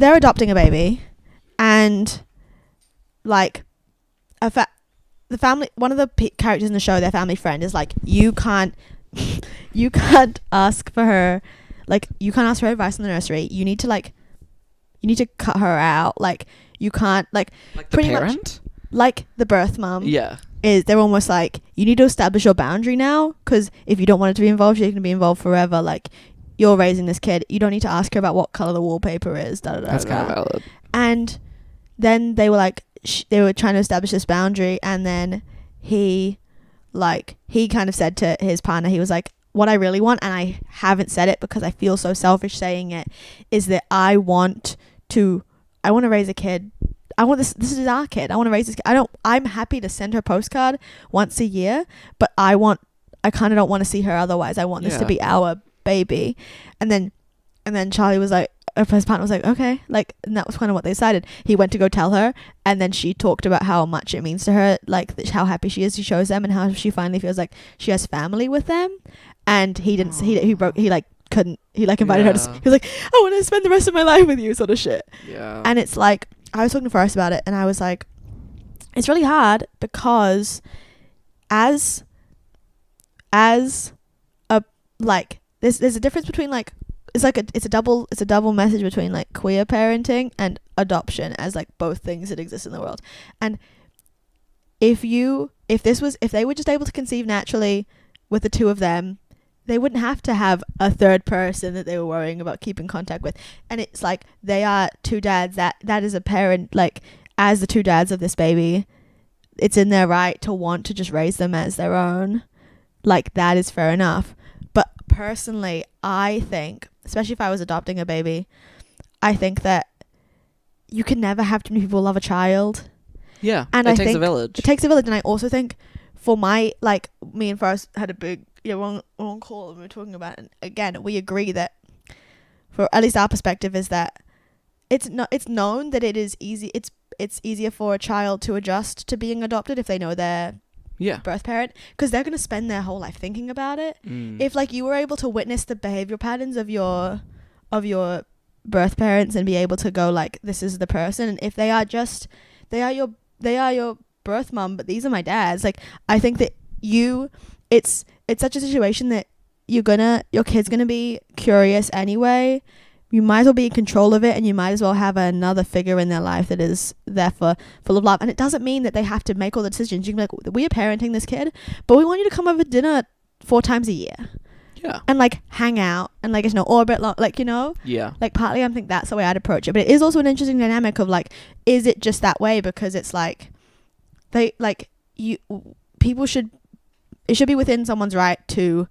adopting a baby, and like the family. One of the characters in the show, their family friend, is like, you can't you can't ask for her, like, you can't ask for advice in the nursery. You need to cut her out. Like, you can't, like the pretty parent? much like the birth mum. Yeah. They're almost like, you need to establish your boundary now, because if you don't want it to be involved, she's going to be involved forever. Like, you're raising this kid. You don't need to ask her about what color the wallpaper is. That's kind of valid. And then they were like, they were trying to establish this boundary, and then he kind of said to his partner, he was like, what I really want, and I haven't said it because I feel so selfish saying it, is that I want to raise a kid. I want this is our kid. I want to raise this kid. I'm happy to send her postcard once a year, but I kind of don't want to see her otherwise. I want this to be our baby. And then Charlie was like, his partner was like, okay, like, and that was kind of what they decided. He went to go tell her, and then she talked about how much it means to her, like how happy she is, she shows them, and how she finally feels like she has family with them. And he didn't, he invited her to, he was like, I want to spend the rest of my life with you, sort of shit. Yeah. And it's like, I was talking to Forrest about it, and I was like, it's really hard because as a, like, there's a difference between, like, it's a double message between, like, queer parenting and adoption as, like, both things that exist in the world. And if they were just able to conceive naturally with the two of them, they wouldn't have to have a third person that they were worrying about keeping contact with. And it's like, they are two dads, that is a parent, like, as the two dads of this baby, it's in their right to want to just raise them as their own. Like, that is fair enough. But personally, I think, especially if I was adopting a baby, I think that you can never have too many people love a child. Yeah, and it takes a village. It takes a village. And I also think for me and Forrest had a big, one call, and we were talking about it. And again, we agree that, for at least our perspective, is that it's known that it is easy. It's easier for a child to adjust to being adopted if they know their birth parent, because they're going to spend their whole life thinking about it. If, like, you were able to witness the behavioral patterns of your birth parents and be able to go, like, this is the person, and if they are your birth mom, but these are my dads, like, I think that it's such a situation that your kid's gonna be curious anyway. You might as well be in control of it, and you might as well have another figure in their life that is there full of love. And it doesn't mean that they have to make all the decisions. You can be like, we are parenting this kid, but we want you to come over to dinner 4 times a year. Yeah. And, like, hang out and, like, it's no orbit, like, you know? Yeah. Like, partly I think that's the way I'd approach it. But it is also an interesting dynamic of, like, is it just that way? Because it's like, it should be within someone's right to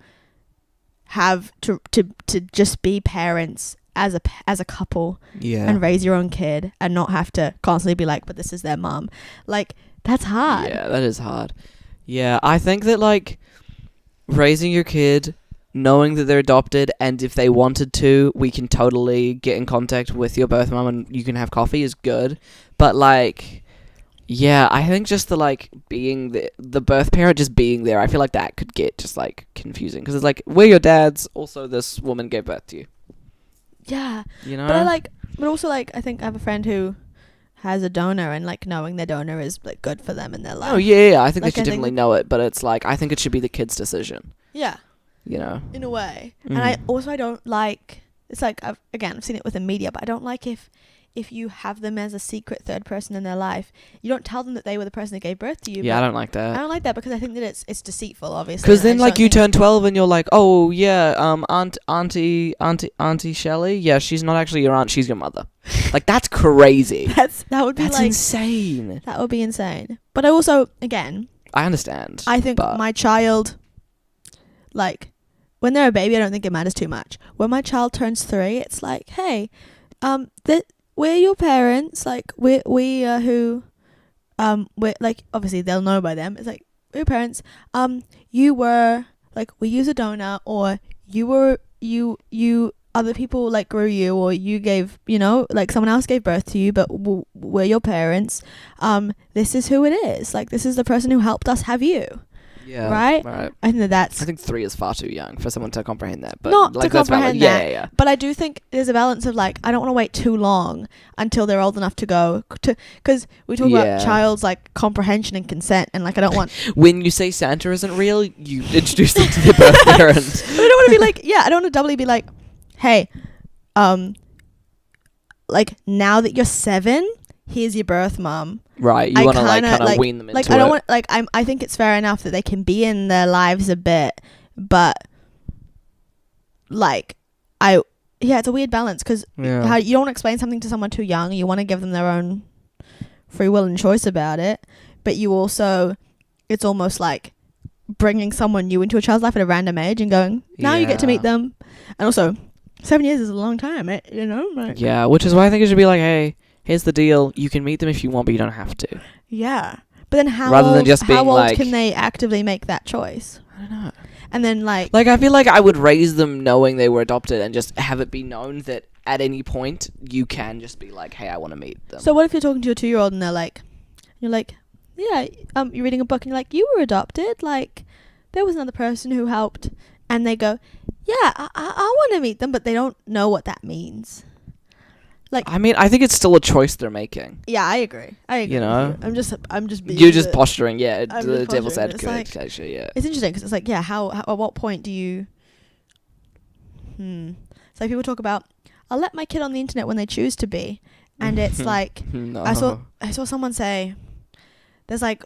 have to just be parents as a couple, and raise your own kid, and not have to constantly be like, but this is their mom. Like, that's hard. Yeah, that is hard. Yeah, I think that, like, raising your kid, knowing that they're adopted, and if they wanted to, we can totally get in contact with your birth mom and you can have coffee, is good. But, like, yeah, I think just being the birth parent just being there, I feel like that could get just, like, confusing, because it's like, we're your dads, also this woman gave birth to you. Yeah. You know? But also, like, I think I have a friend who has a donor, and, like, knowing their donor is, like, good for them in their life. Oh, yeah, I think like, they should definitely know it, but it's like, I think it should be the kid's decision. Yeah. You know? In a way. And I don't like, it's like, I've seen it with the media, but I don't like if you have them as a secret third person in their life, you don't tell them that they were the person that gave birth to you. Yeah, I don't like that. I don't like that, because I think that it's deceitful, obviously. Because then, like, you turn 12 and you're like, oh, yeah, Auntie Shelley, yeah, she's not actually your aunt, she's your mother. Like, that's crazy. That's insane. That would be insane. But I also, again, I understand. I think my child, like, when they're a baby, I don't think it matters too much. When my child turns 3, it's like, hey, we're your parents, like, we're like, obviously they'll know by them, it's like, we're your parents, you were, like, we use a donor, or you other people, like, grew you, or you gave, you know, like, someone else gave birth to you, but we're your parents, this is who it is, like, this is the person who helped us have you. Yeah. Right? Right. I think that's I think 3 is far too young for someone to comprehend that. But not like, to that's valid. comprehend Yeah, that. yeah, yeah. But I do think there's a balance of like, I don't want to wait too long until they're old enough to go to, because we talk about child's like comprehension and consent, and like I don't want. When you say Santa isn't real, you introduce them to their birth parent. I don't want to be like, I don't want to doubly be like, hey, like now that you're 7, here's your birth mum. Right, you want to like kind of wean them into like I don't want like I think it's fair enough that they can be in their lives a bit, but like it's a weird balance because how you don't want to explain something to someone too young. You want to give them their own free will and choice about it, but you also, it's almost like bringing someone new into a child's life at a random age and going, now you get to meet them. And also 7 years is a long time, you know, like, yeah, which is why I think it should be like, hey, here's the deal, you can meet them if you want, but you don't have to. Yeah, but then how rather old, than just being how old like, can they actively make that choice? I don't know. And then like I feel like I would raise them knowing they were adopted and just have it be known that at any point you can just be like, hey, I want to meet them. So what if you're talking to a 2-year-old and they're like, you're like, yeah, you're reading a book and you're like, you were adopted, like there was another person who helped, and they go, yeah, I want to meet them, but they don't know what that means. Like, I mean, I think it's still a choice they're making. Yeah, I agree. You know, I'm just being you're just posturing. Yeah, the devil's advocate. advocate. Actually, yeah. It's interesting because it's like, yeah, how at what point do you? So people talk about, I'll let my kid on the internet when they choose to be, and it's like, no. I saw someone say, there's like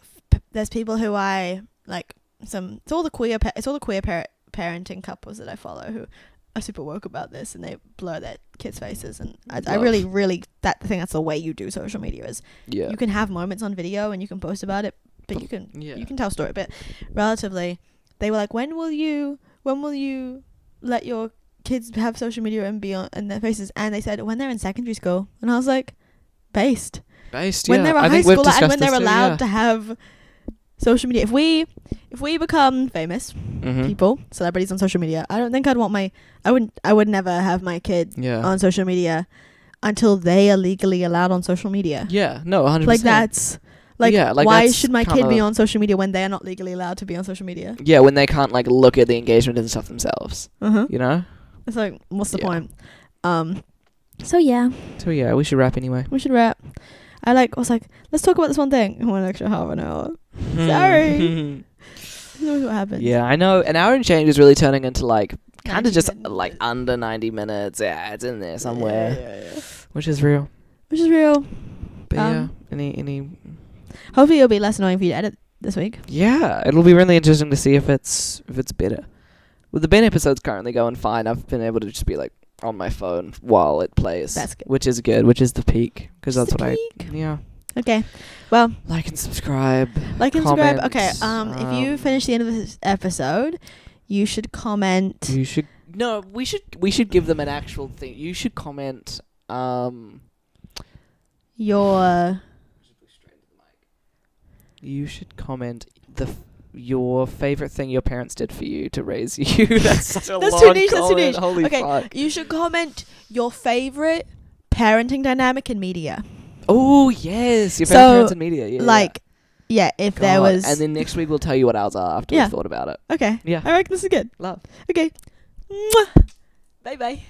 there's people who I like it's all the queer parenting couples that I follow who are super woke about this, and they blur their kids' faces, and I really think that's the way you do social media is you can have moments on video and you can post about it, but you can tell a story. But relatively, they were like, when will you let your kids have social media and be on in their faces? And they said when they're in secondary school, and I was like, based when they're in high school and when they're allowed to have social media. If we become famous people, celebrities on social media, I don't think I'd want I would never have my kid on social media until they are legally allowed on social media. Yeah, no, 100%. Like that's like, why should my kid be on social media when they are not legally allowed to be on social media? Yeah, when they can't like look at the engagement and stuff themselves. You know? It's like, what's the point? So yeah, we should wrap anyway. We should wrap. I was like, let's talk about this one thing. One extra half an hour. Sorry. Knows what happened. Yeah, I know. An hour and change is really turning into like kind of just like under 90 minutes. Yeah, it's in there somewhere. Yeah. Which is real. But yeah, any. Hopefully it'll be less annoying for you to edit this week. Yeah, it'll be really interesting to see if it's better. With the Ben episode's currently going fine. I've been able to just be like on my phone while it plays. That's good. Which is good. Which is the peak, because that's what I. Okay. Well, like and subscribe. Comment, okay. If you finish the end of this episode, you should comment. We should give them an actual thing. You should comment. You should comment your favorite thing your parents did for you to raise you. That's such a long comment. That's too niche. Holy okay, fuck. You should comment your favorite parenting dynamic in media. Oh, yes. Your favorite parents in media. Yeah. If God. There was... And then next week we'll tell you what ours are after we've thought about it. Okay. Yeah. I reckon this is good. Love. Okay. Mwah. Bye-bye.